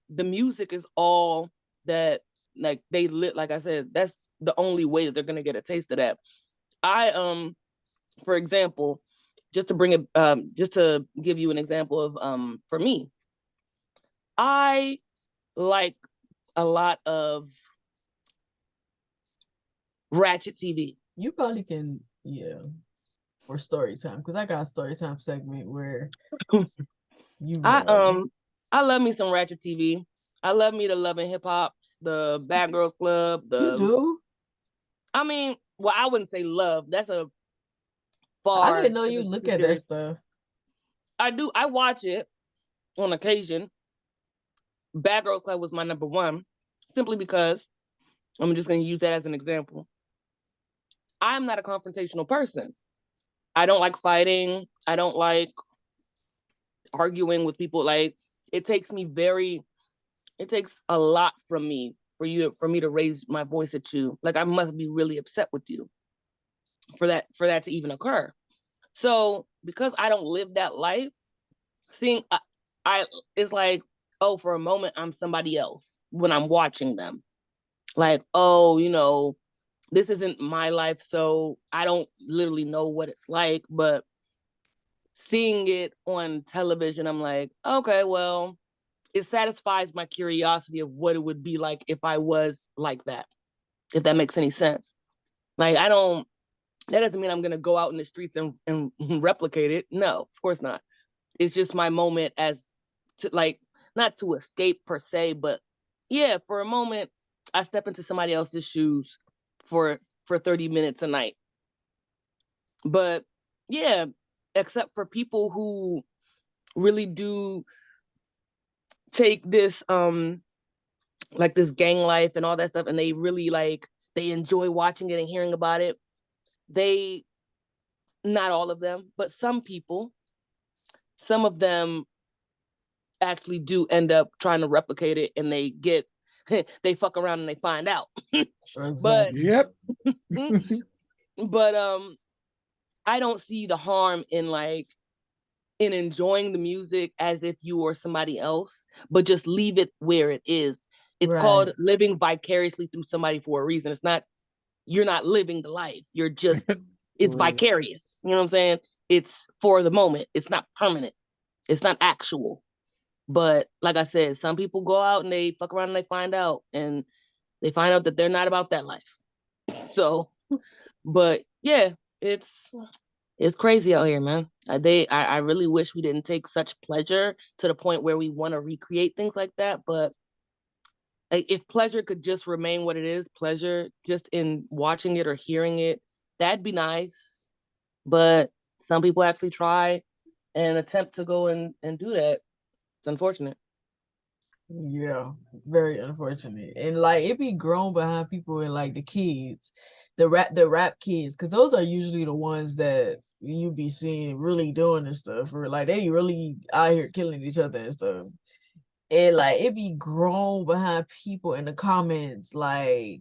the music is all that, like, they lit, like I said, that's the only way that they're gonna get a taste of that. I for example, just to bring it just to give you an example of for me, I like a lot of Ratchet TV. You probably can, yeah, for story time, because I got a story time segment where you know. I love me some Ratchet TV. I love me the Love and Hip Hops, the Bad Girls Club, You do? I mean, well, I wouldn't say love. That's a I far. didn't know you look at that stuff. I do. I watch it on occasion. Bad Girls Club was my number one, simply because I'm just going to use that as an example. I'm not a confrontational person. I don't like fighting. I don't like arguing with people. Like, it takes me it takes a lot from me for me to raise my voice at you. Like, I must be really upset with you for that to even occur. So because I don't live that life, seeing I it's like, oh, for a moment I'm somebody else when I'm watching them. Like, oh, this isn't my life, so I don't literally know what it's like, but seeing it on television, I'm like, okay, well, it satisfies my curiosity of what it would be like if I was like that, if that makes any sense. Like, that doesn't mean I'm going to go out in the streets and replicate it. No, of course not. It's just my moment as to, like, not to escape per se, but yeah, for a moment, I step into somebody else's shoes for 30 minutes a night. But yeah, except for people who really do take this like this gang life and all that stuff, and they really, like, they enjoy watching it and hearing about it. They, not all of them, but some of them actually do end up trying to replicate it, and they get they fuck around and they find out. But Exactly. Yep. but I don't see the harm in, like, in enjoying the music as if you were somebody else, but just leave it where it is. It's Right. called living vicariously through somebody for a reason. It's not, you're not living the life. You're just, it's vicarious. You know what I'm saying? It's for the moment. It's not permanent. It's not actual. But like I said, some people go out and they fuck around and they find out, and they find out that they're not about that life. So, but yeah, it's crazy out here, man. I really wish we didn't take such pleasure to the point where we want to recreate things like that. But, like, if pleasure could just remain what it is, pleasure just in watching it or hearing it, that'd be nice. But some people actually try and attempt to go and do that. It's unfortunate. Yeah, very unfortunate. And like it be grown behind people and like the kids, the rap kids, because those are usually the ones that you be seeing really doing this stuff, or like they really out here killing each other and stuff. And like it be grown behind people in the comments, like,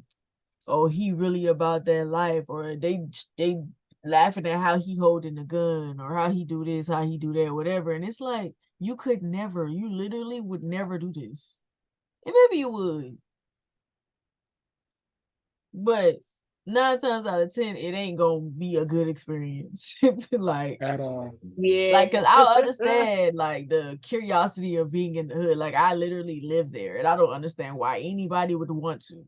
oh, he really about that life, or they laughing at how he holding a gun, or how he do this, how he do that, whatever. And it's like you could never, you literally would never do this. And maybe you would, but 9 times out of 10, it ain't gonna be a good experience. like, At all. Yeah. like, cause I understand like the curiosity of being in the hood. Like, I literally live there, and I don't understand why anybody would want to.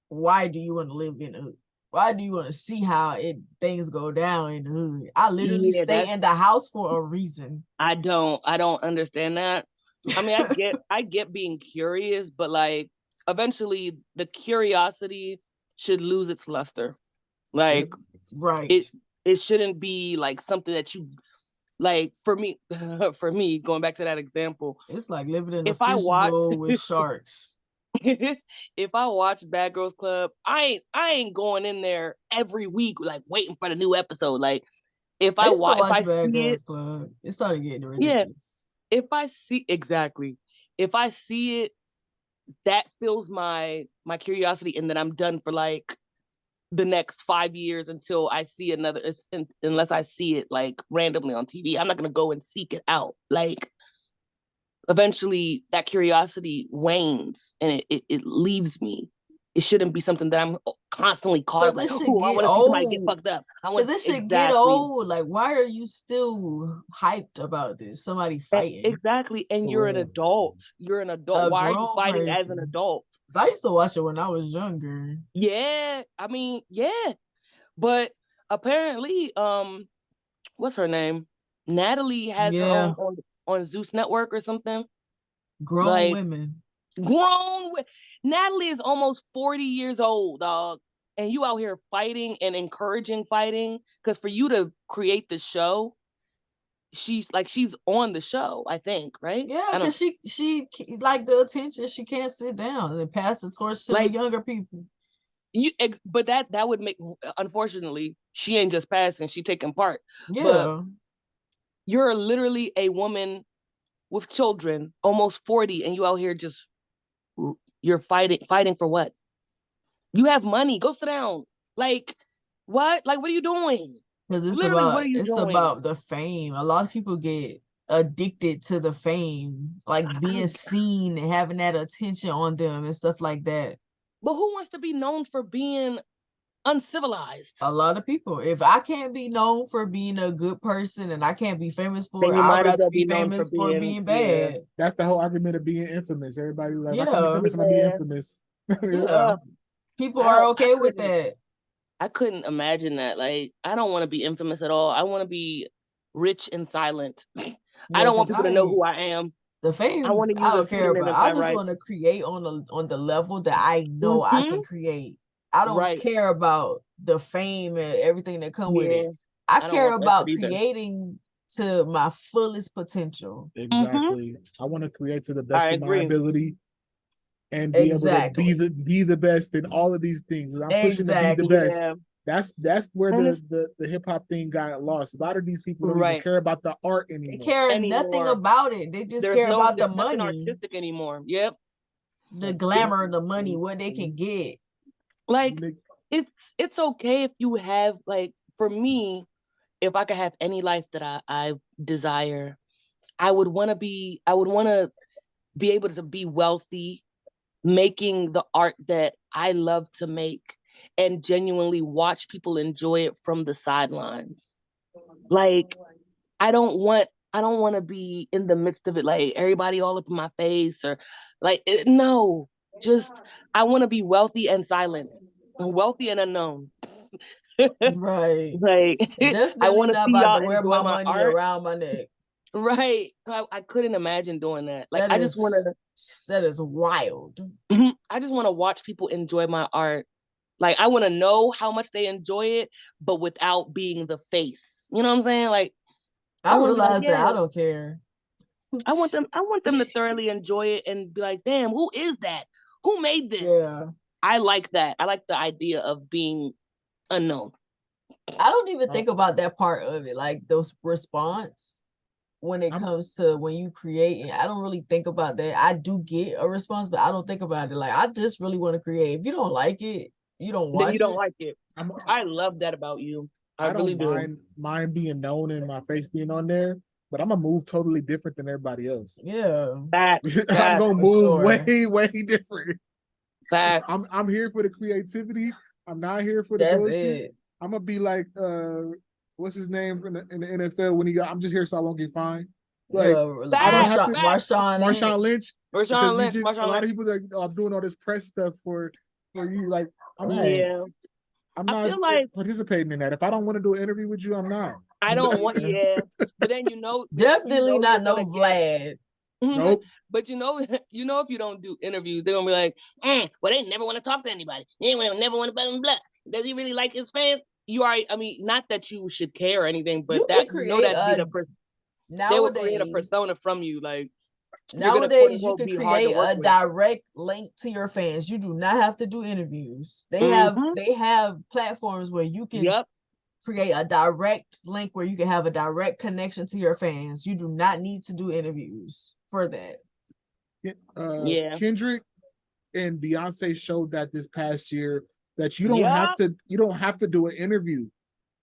Why do you want to live in the hood? Why do you want to see how things go down in the hood? I literally Yeah, stay in the house for a reason. I don't understand that. I mean, I get being curious, but like eventually the curiosity should lose its luster. Like Right. it shouldn't be like something that you like for me for me, going back to that example, It's like living in a if I watch fishbowl with sharks. if I watch Bad Girls Club, I ain't going in there every week like waiting for the new episode. Like if I I used to watch if watch I Bad see it, Girls Club. It started getting yeah, ridiculous. if I see exactly, if I see it, that fills my curiosity, and then I'm done for like the next 5 years until I see another. Unless I see it like randomly on TV, I'm not gonna go and seek it out. Like eventually, that curiosity wanes and it leaves me. It shouldn't be something that I'm constantly caught up Because like, it should oh, I get want to see somebody get old. fucked up. I Because want it should get exactly. old. Like, why are you still hyped about this? Somebody fighting. Exactly. And For you're an real. adult. You're an adult. A Why are you grown fighting as an person. adult? I used to watch it when I was younger. Yeah. I mean, yeah. But apparently, what's her name? Natalie has her Yeah, own on Zeus Network or something. grown Like women. grown. Natalie is almost 40 years old, dog. And you out here fighting and encouraging fighting. Because for you to create the show, she's on the show, I think, right? Yeah, I don't because she like the attention. She can't sit down and pass the torch to the like younger people. but that would make, unfortunately, she ain't just passing, she taking part. But Yeah, you're literally a woman with children, almost 40, and you out here just you're fighting for what? You have money, go sit down. Like what? Like what are you doing? because Literally, what are you it's doing? about the fame. A lot of people get addicted to the fame, like being seen and having that attention on them and stuff like that. But who wants to be known for being uncivilized? A lot of people. If I can't be known for being a good person and I can't be famous for Then it, you I'd might as rather well be be known for famous for being, being yeah. bad. That's the whole argument of being infamous. Everybody like, if I can be Yeah, famous, I'm gonna be Yeah. infamous. yeah. Uh, People are okay with that. I couldn't imagine that. Like, I don't want to be infamous at all. I want to be rich and silent. I Yeah, don't want because people I to know ain't who I am. the I fame. want to I use a don't care pseudonym about. if I I just write. want to create on the level that I know I Mm-hmm. can create. I don't Right. care about the fame and everything that come with Yeah. it. I I don't care want that shit about either. creating to my fullest potential. Mm-hmm. Exactly. I want to create to the best I of my agree. ability and be able to Exactly. be the best in all of these things. And I'm pushing to be the Exactly. best. Yeah. That's where And it's the hip hop thing got lost. A lot of these people don't even right care about the art They anymore. care nothing anymore. about it. They just care about the There's nothing money, artistic anymore. Yep. the Like glamour, the money, what they can get. Like it's okay if you have like for me, if I could have any life that I desire, I would want to be able to be wealthy, making the art that I love to make and genuinely watch people enjoy it from the sidelines. Like I don't want to be in the midst of it like everybody all up in my face or like no, just I want to be wealthy and silent, wealthy and unknown. Right. Like I Definitely want to not see about y'all to wear enjoy my my money art. around my neck. Right. I couldn't imagine doing that. Like That I just want is to that is wild. I just want to watch people enjoy my art. Like I want to know how much they enjoy it, but without being the face. You know what I'm saying? Like I I want to be like, realize that yeah, I don't care. I want them to thoroughly enjoy it and be like, damn, who is that? Who made this? Yeah. I like that. I like the idea of being unknown. I don't even Uh, think about that part of it, like those response when it I'm comes to when you create. And I don't really think about that. I do get a response, but I don't think about it. Like I just really want to create. If you don't like it, you don't Then you watch don't it. like it. I'm I love that about you. I I really don't do. mind being known and my face being on there, but I'm gonna move totally different than everybody else. Yeah, Facts, I'm facts, gonna for move sure. way different. facts. I'm here for the creativity. I'm not here for the That's bullshit. it. I'm gonna be like what's his name in the NFL when he got I'm just here so I won't get fined. Like Yeah, I don't Facts, have Marshawn, to facts. Marshawn Marshawn Lynch. Lynch Marshawn because you Lynch, just a Marshawn lot of Lynch. people that are doing all this press stuff for you. Like I'm not Right. Yeah. I'm I not feel like participating in that. If I don't want to do an interview with you, I'm not. I don't want, Yeah. yeah. But then you know Definitely you're not no gonna get Vlad. Nope. But you know, if you don't do interviews, they're gonna be like, well, they never want to talk to anybody. They never want to blah blah blah. Does he really like his fans? You are. I mean, not that you should care or anything, but You that can that'd be create the person. They will create a nowadays. persona from you, like you're gonna quote Nowadays, you unquote can be hard to create work a with. direct link to your fans. You do not have to do interviews. They Mhm. have platforms where you can Yep. create a direct link where you can have a direct connection to your fans. You do not need to do interviews for that. Yeah. Kendrick and Beyonce showed that this past year that you don't Yep. have to do an interview.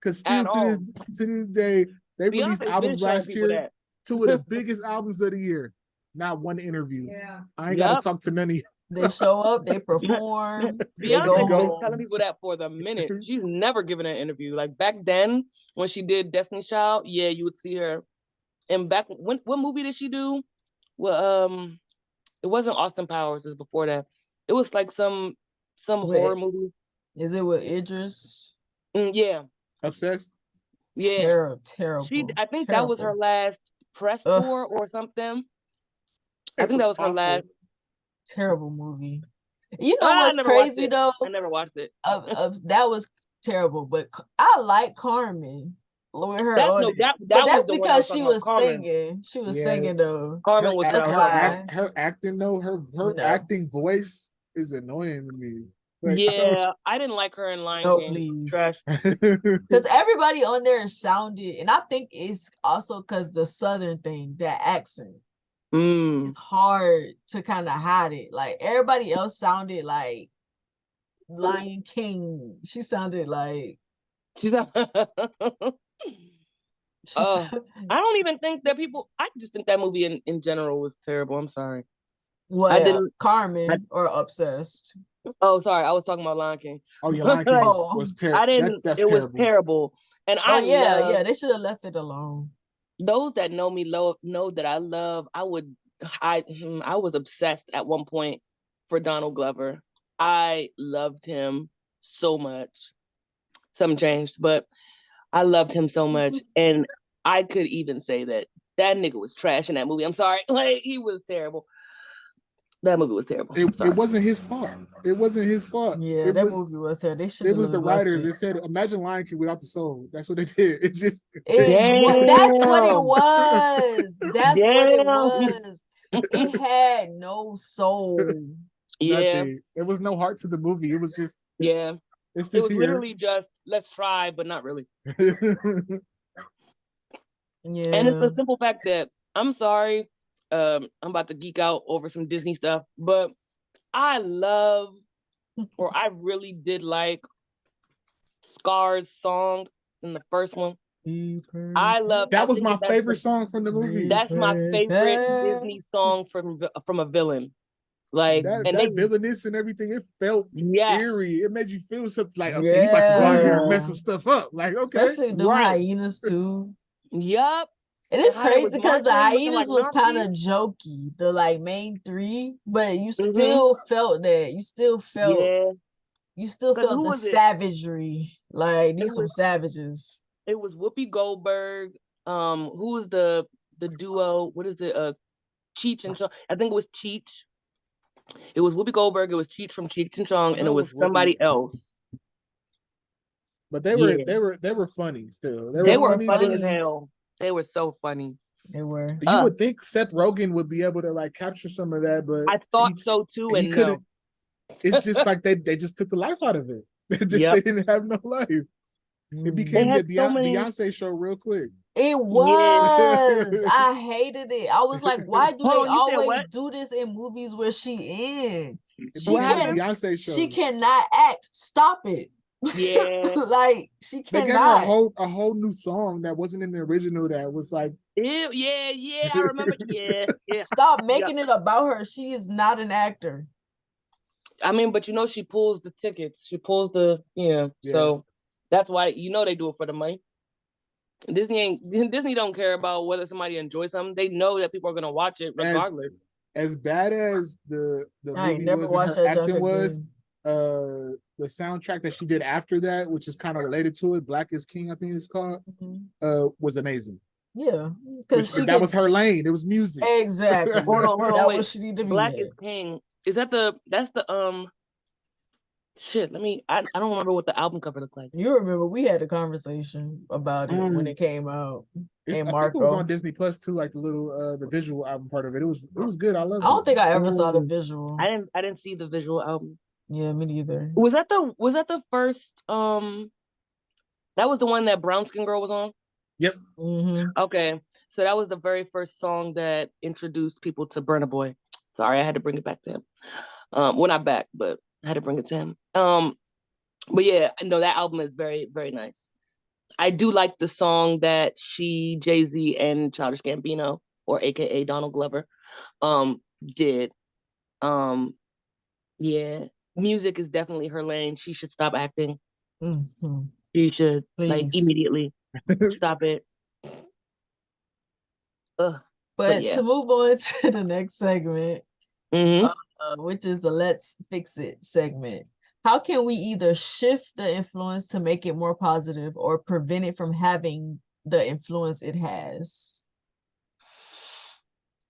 Because still At all. to this day, they released Beyonce's been albums showing last people year, that. 2 of the biggest albums of the year. Not one interview. Yeah. I ain't gotta Yep. talk to none of you. They show up, they perform, they Beyonce go been go. telling home. people that for the minute. She's never given an interview. Like back then, when she did Destiny's Child, yeah, you would see her. And back when, what movie did she do? Well, it wasn't Austin Powers. It was before that. It was like some horror Wait, movie. is it with Idris? Yeah, Obsessed. yeah. Terrible. I think that was her last press Ugh, tour or something. I It think that was her awful. last. terrible movie. You know I what's never watched crazy it. though? I never watched it. That was terrible, but I like Carmen with her That's on no it. that But was that's the one I was because she talking about. was Carmen. singing. She was Yeah. singing though. Carmen was That's not her. why. Her acting though, her No. acting voice is annoying to me. Like, Yeah, I didn't like her in Lion No, King. please. Trash. Because everybody on there sounded, and I think it's also because the Southern thing, that accent. It's hard to kind of hide it. Like everybody else sounded like Lion King. She sounded like She's not. she I don't even think that people. I just think that movie in general was terrible. I'm sorry. I what didn't. Carmen or Obsessed. Oh, sorry. I was talking about Lion King. oh yeah, Lion King Like, was terrible. I didn't. That's It was terrible. terrible. And Oh I yeah, love they should have left it alone. those that know me. Know that I love. I was obsessed at one point for Donald Glover. I loved him so much. Something changed, but I loved him so much, and I could even say that nigga was trash in that movie. I'm sorry, like he was terrible. That movie was terrible. It wasn't his fault. It wasn't his fault. Yeah, it that was movie was there. They should it have was the left writers. it. It said, "Imagine Lion King without the soul." That's what they did. It just That's what it Damn. was. That's what it Damn. was. It had no soul. Yeah, nothing. There was no heart to the movie. It was just yeah. it's It just was here. literally just let's try, but not really. Yeah. And it's the simple fact that I'm sorry, I'm about to geek out over some Disney stuff, but I love, or I really did like Scar's song in the first one. I love that I was think my favorite song from the movie. That's my favorite Disney song from a villain. Like, and they that villainous and everything, it felt yes, eerie. It made you feel something like, okay, he about to go out here and mess some stuff up. Like, okay. Especially them right. hyenas too. Yup. It is And how they was crazy because the marching, looking like hyenas was kind of Nazis. jokey, the like main three, but you still felt that. You still felt Yeah. you still 'Cause felt who the was it? savagery. Like these It some was savages. it was Whoopi Goldberg. Who was the duo? What is it? Cheech and Chong. I think it was Cheech. It was Whoopi Goldberg. It was Cheech from Cheech and Chong, I and know it it was was Whoopi. somebody else. But they were funny still. They were funny, funny but as hell. They were so funny. They were. you would think Seth Rogen would be able to like capture some of that, but I thought so too, he and couldn't. no. It's just like they just took the life out of it. They Yep. didn't have no life. It They became the had so many. Beyonce show real quick. It Yeah. was. I hated it. I was like, why do Hold they on, you said always what? do this in movies where she in? It She became the happened? Beyonce show. She cannot act. Stop it. Yeah. Like she They gave her cannot. a whole new song that wasn't in the original. That was like, Ew, yeah, I remember. Yeah. Stop making it about her. She is not an actor. I mean, but she pulls the tickets. She pulls the Yeah. So that's why they do it for the money. Disney don't care about whether somebody enjoys something. They know that people are gonna watch it regardless. As bad as the I ain't movie never was and watched her that acting junk was, again. the soundtrack that she did after that, which is kind of related to it, Black is King, I think it's called, was amazing. Yeah, because that was her lane. It was music. Exactly. Hold on, that wait. was she need to be Black at. is King. Is that that's the shit, I don't remember what the album cover looked like. You remember we had a conversation about it when it came out. And I think it was on Disney Plus too, like the little the visual album part of it. It was good. I loved it. I don't think I ever saw the visual. I didn't see the visual album. Yeah, me neither. Was that the first that was the one that Brown Skin Girl was on? Yep. Mm-hmm. Okay. So that was the very first song that introduced people to Burna Boy. Sorry, I had to bring it back to him. Well, not back, but I had to bring it to him. But yeah, no, that album is very, very nice. I do like the song that she, Jay-Z, and Childish Gambino, or AKA Donald Glover, did. Yeah, music is definitely her lane. She should stop acting. Mm-hmm. She should, Please. like, immediately stop it. But yeah. To move on to the next segment, which is the Let's Fix It segment. How can we either shift the influence to make it more positive or prevent it from having the influence it has?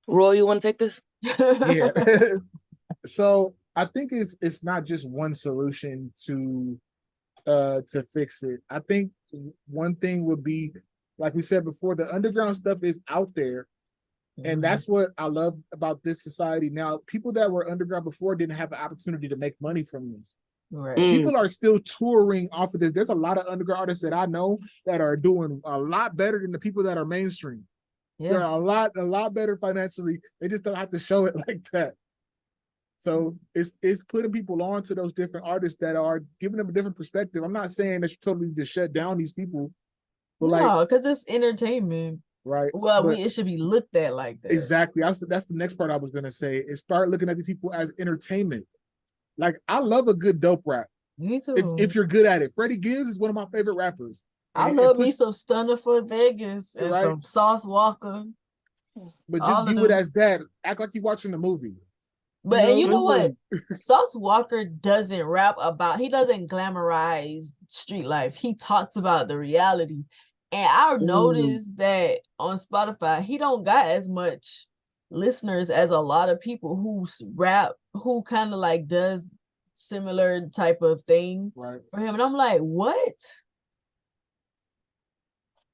Roy, you want to take this? Yeah. So I think it's not just one solution to fix it. I think one thing would be, like we said before, the underground stuff is out there. And that's what I love about this society now. People that were underground before didn't have an opportunity to make money from this. Right. People are still touring off of this. There's a lot of underground artists that I know that are doing a lot better than the people that are mainstream. Yeah. They're a lot better financially. They just don't have to show it like that. So it's putting people on to those different artists that are giving them a different perspective. I'm not saying that you totally just shut down these people, but no, because it's entertainment. Right. Well, it should be looked at like that. Exactly. That's the next part I was gonna say, is start looking at the people as entertainment. Like, I love a good dope rap. Me too. If you're good at it. Freddie Gibbs is one of my favorite rappers. I love me some Stunner for Vegas and some Sauce Walker. But just view it as that. Act like you're watching the movie. But you know what? Sauce Walker doesn't rap about, he doesn't glamorize street life. He talks about the reality. And I noticed that on Spotify, he don't got as much listeners as a lot of people who rap, who kind of like does similar type of thing for him. And I'm like, what?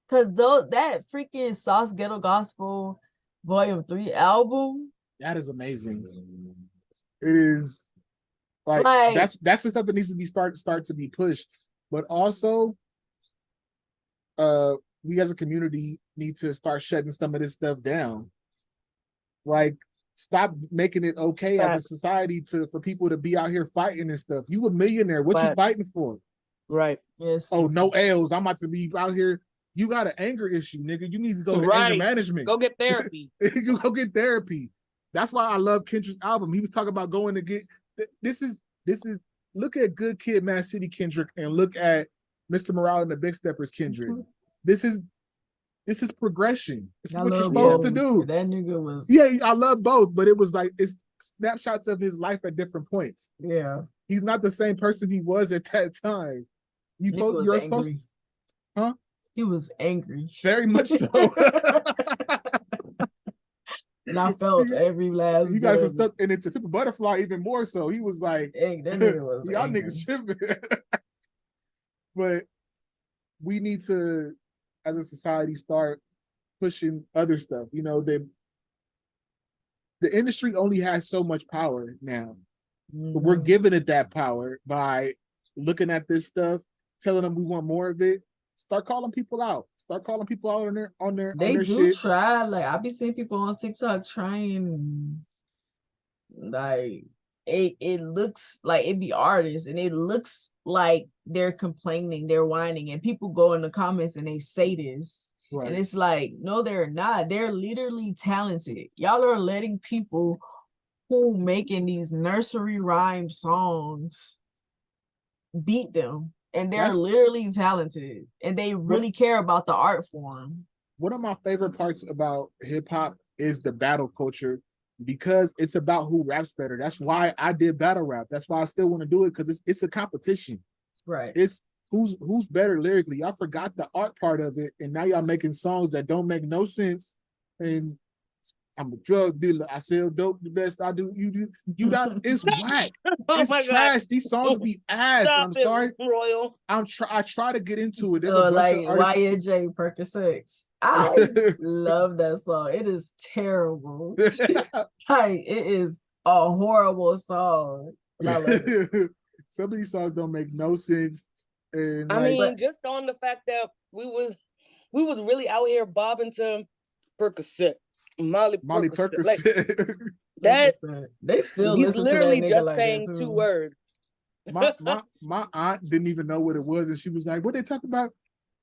Because that freaking Sauce Ghetto Gospel Volume 3 album, that is amazing. It is like that's the stuff that needs to be start to be pushed. But also, we as a community need to start shutting some of this stuff down. Like, stop making it okay as a society for people to be out here fighting and stuff. You a millionaire. What you fighting for? Right. Yes. Oh, no L's. I'm about to be out here. You got an anger issue, nigga. You need to go to anger management. Go get therapy. You go get therapy. That's why I love Kendrick's album. He was talking about going to get this is look at Good Kid, Mad City Kendrick, and look at Mr. Morale and the Big Steppers Kendrick. This is progression. This is what you're supposed to do. That nigga was I love both, but it was like it's snapshots of his life at different points. Yeah. He's not the same person he was at that time. You're supposed to, huh? He was angry. Very much so. And I felt every last. You guys are stuck, and it's a Pimp a Butterfly even more so. He was like, that nigga was y'all niggas tripping. But we need to, as a society, start pushing other stuff. You know, the industry only has so much power now. But we're giving it that power by looking at this stuff, telling them we want more of it. Start calling people out. Start calling people out on their They do shit. Try. Like, I be seeing people on TikTok trying, like, it looks like it be artists, and it looks like they're complaining, they're whining, and people go in the comments and they say this. And it's like, no, they're not. They're literally talented. Y'all are letting people who making these nursery rhyme songs beat them. And they're literally talented, and they really care about the art form. One of my favorite parts about hip hop is the battle culture, because it's about who raps better. That's why I did battle rap. That's why I still want to do it, because it's a competition. Right. It's who's better lyrically. Y'all forgot the art part of it, and now y'all making songs that don't make no sense. And I'm a drug dealer. I sell dope the best I do. You not. It's whack. Oh It's my trash. God. These songs be ass. And Stop I'm it, sorry. Royal. I try to get into it. There's a bunch like of artists. Y&J Percocets. I love that song. It is terrible. Like it is a horrible song. But I love it. Some of these songs don't make no sense. And I like, mean, just on the fact that we was really out here bobbing to Percocet, Molly Percocet. Like Percocet. that, they still he's listen to that literally nigga just like that saying too. 2 words. my aunt didn't even know what it was, and she was like, "What they talk about?"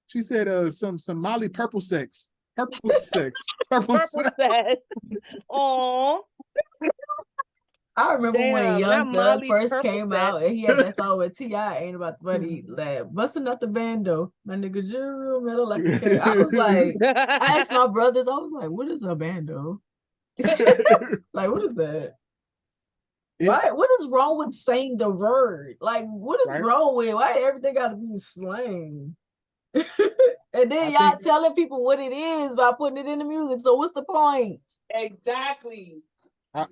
She said, some Molly purple sex, purple sex, purple sex." Aw, I remember when damn, not Young Thug Molly first Purple came Sex. out and he had that song with T.I. Ain't about the money, like busting out the bando. My nigga Drew metal like a cat. I was like, I asked my brothers, I was like, what is a bando? Like, what is that? Why? What is wrong with saying the word? Like, what is wrong with why everything gotta be slang? And then y'all telling people what it is by putting it in the music. So what's the point? Exactly.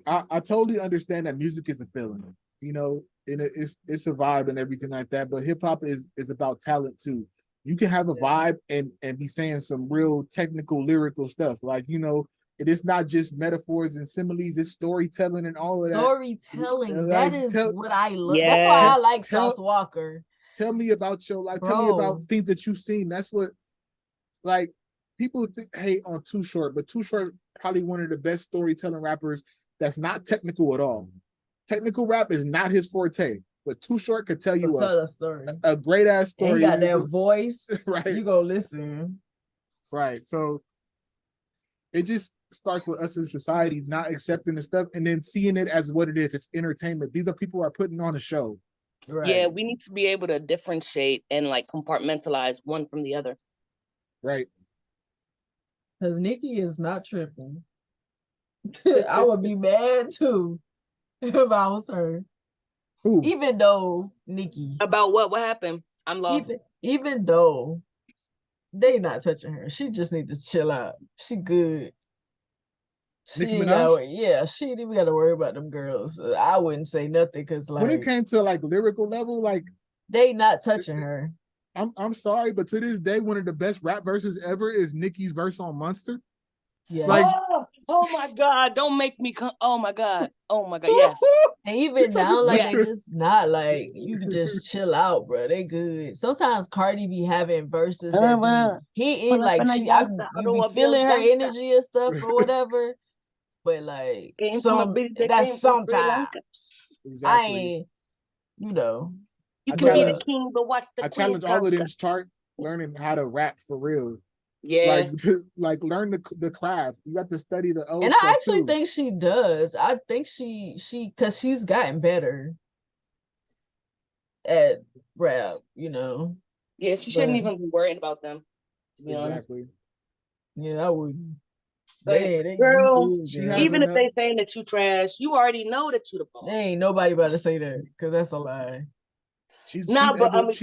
I totally understand that music is a feeling, you know, and it's a vibe and everything like that. But hip hop is about talent too. You can have a vibe and be saying some real technical lyrical stuff, like, you know, it is not just metaphors and similes, it's storytelling and all of that. Storytelling, Like, that is what I love. Yeah. That's why I like Sauce Walker. Tell me about your life. Bro. Tell me about things that you've seen. That's what, like, people hate on Too Short, but Too Short probably one of the best storytelling rappers that's not technical at all. Technical rap is not his forte, but Too Short could tell you a story, a great ass story. And he got that voice, right? You go listen, right? So it just starts with us as society not accepting the stuff and then seeing it as what it is. It's entertainment. These are people who are putting on a show. Right. Yeah, we need to be able to differentiate and like compartmentalize one from the other. Right. Because Nikki is not tripping. I would be mad too if I was her. Who? Even though Nikki. About what? What happened? I'm lost. Even though they not touching her, she just need to chill out. She good. She ain't gotta, she ain't even got to worry about them girls. I wouldn't say nothing because like when it came to like lyrical level, like they not touching her. I'm sorry, but to this day, one of the best rap verses ever is Nicki's verse on Monster. Yeah. Like, oh my God! Don't make me come. Oh my God! Yes. And even now, like they just not like you can just chill out, bro. They good. Sometimes Cardi be having verses that be hitting, like you be feeling her energy and stuff or whatever. But like that's sometimes. Exactly. I ain't, you know. You can be the king, but watch the queen. I challenge all of them start learning how to rap for real. Yeah. Like learn the craft. You have to study the old and stuff. I actually think she does. I think she because she's gotten better at rap, you know. Yeah, she shouldn't even be worrying about them, to be honest. Yeah, I wouldn't. They girl, even if they saying that you trash, you already know that you the boss. There ain't nobody about to say that because that's a lie. She's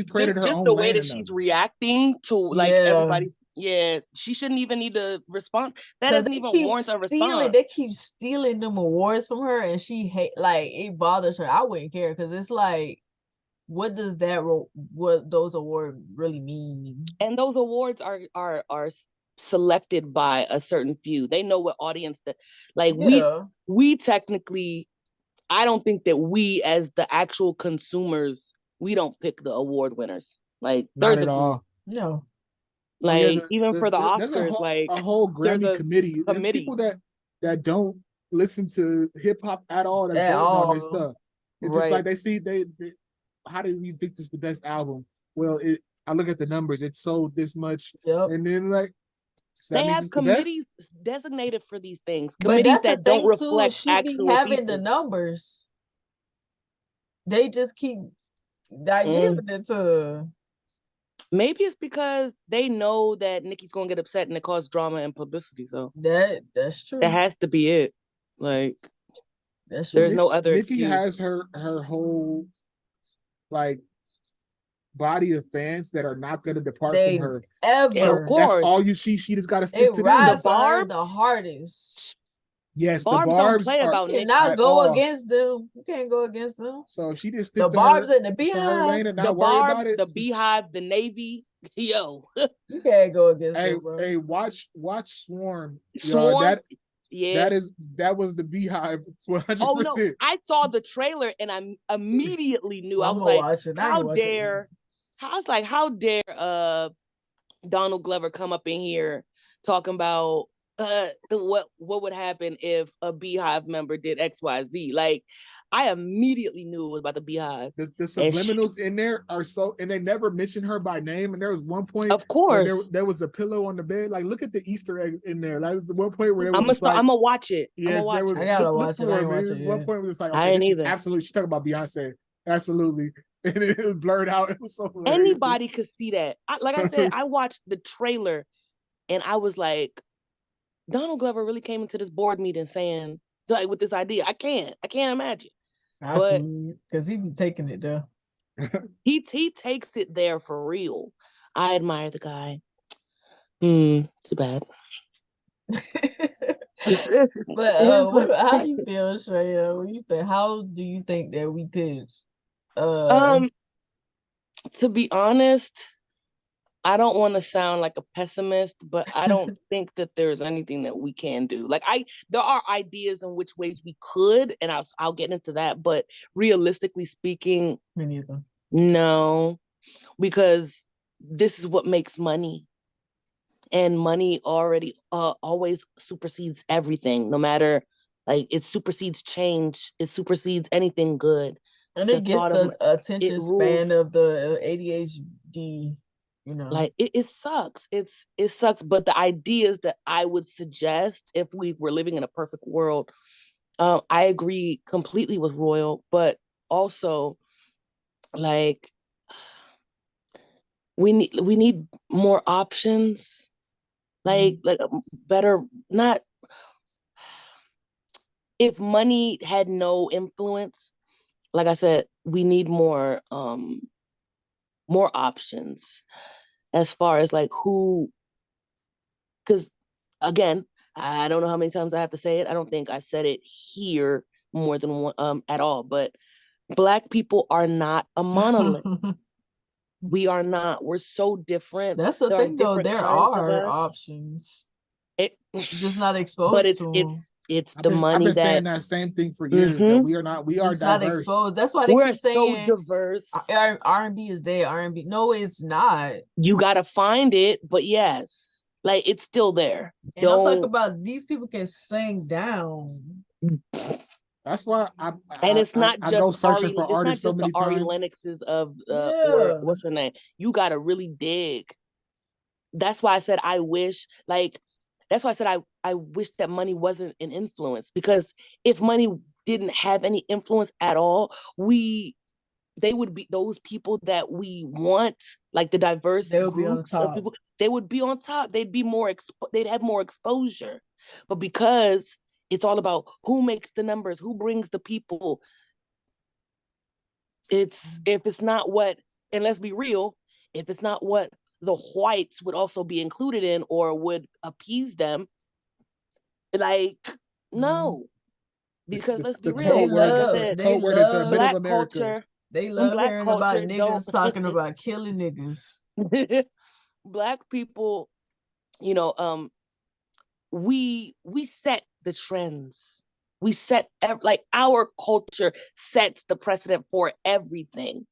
created her own the way that she's she's reacting to like everybody's. Yeah, she shouldn't even need to respond. That doesn't even warrant a response. They keep stealing them awards from her, and she hate like it bothers her. I wouldn't care because it's like, what does what those awards really mean? And those awards are selected by a certain few. They know what audience that like we technically. I don't think that we as the actual consumers, we don't pick the award winners. Like not at all. No. Like even for the Oscars, a whole Grammy committee. There's people that don't listen to hip hop at all. That's voting on this stuff. It's just like they see they how do you think this is the best album? Well, I look at the numbers. It sold this much, and then like they have committees designated for these things. Committees that don't reflect she actual be having people. The numbers. They just keep not giving it to. Maybe it's because they know that Nicki's gonna get upset and it causes drama and publicity. So that's true. That has to be it. Like that's true. There's no other Nicki excuse. has her whole like body of fans that are not going to depart They from her. ever. So Of course. that's all you see. She just got to They stick to them. ride The for her Barbs? the hardest. Yes, the Barbs don't Barbs play are about Nick Cannot at go all. against them. You can't go against them. So if she just The stick to her Barbs and the to her lane Beehive. and the not worry Barbs, about it. the Beehive, the Navy. Yo, You can't go against Hey, them, bro. hey, watch Swarm. Swarm. Yo, Yeah. that was the Beehive 100%. Oh no, I saw the trailer and I immediately knew. I I'm was gonna like, watch it. I ain't how gonna watch it. dare? I was like, how dare Donald Glover come up in here talking about what would happen if a Beehive member did XYZ? Like, I immediately knew it was about the Beehive. The subliminals in there are so, and they never mention her by name. And there was one point Of where course, there was a pillow on the bed. Like, look at the Easter egg in there. Like, the one point where there was I'm just like, gonna watch it. I'm yes, gonna there watch was. I it. gotta Look watch it. I for ain't it. watch This it one yet. point was just like, I okay, ain't this is either. absolutely. She's talking about Beyonce, absolutely, and it was blurred out. It was so hilarious. Anybody could see that. Like I said, I watched the trailer and I was like, Donald Glover really came into this board meeting saying, like, with this idea. I can't imagine. But because he be taking it though. he takes it there for real. I admire the guy. Too bad. But how do you feel, Shreya? What you think? How do you think that we could? To be honest, I don't want to sound like a pessimist, but I don't think that there's anything that we can do. Like, there are ideas in which ways we could, and I'll get into that. But realistically speaking, Me neither. no, because this is what makes money, and money already always supersedes everything. No matter, like, it supersedes change, it supersedes anything good. And The it gets thought of the attention rules. span of the ADHD. You know, Like, it sucks. It sucks. But the ideas that I would suggest if we were living in a perfect world, I agree completely with Royal, but also, like, we need more options, like better. Not if money had no influence. Like I said, we need more options as far as like who, because again, I don't know how many times I have to say it. I don't think I said it here more than one at all, but Black people are not a monolith. We are not. We're so different. That's the There are thing, though. different There kinds of are us. options. It, Just not but exposed to them. it's I've the been money saying that that same thing for years. That we are It's not diverse. exposed. That's why they we're keep so saying diverse. R&B is dead. R&B. No, it's not. You gotta find it, but yes, like, it's still there. And I'm talking about these people can sing down. That's why And it's not I just go searching for It's not artists so just the many Ari times. Lennoxes of or Yeah. what's her name. You gotta really dig. That's why I said I wish, like, that's why I said I wish that money wasn't an influence, because if money didn't have any influence at all, they would be those people that we want, like the diverse They would be on the groups of top. people. They would be on top. They'd be they'd have more exposure. But because it's all about who makes the numbers, who brings the people, if it's not what, and let's be real, if it's not what the whites would also be included in or would appease them, like, no. Because let's be real, like I said, the code word is middle Black America. culture, They love Black hearing about culture don't. niggas talking about killing niggas. Black people, you know, we set the trends. We set like our culture sets the precedent for everything.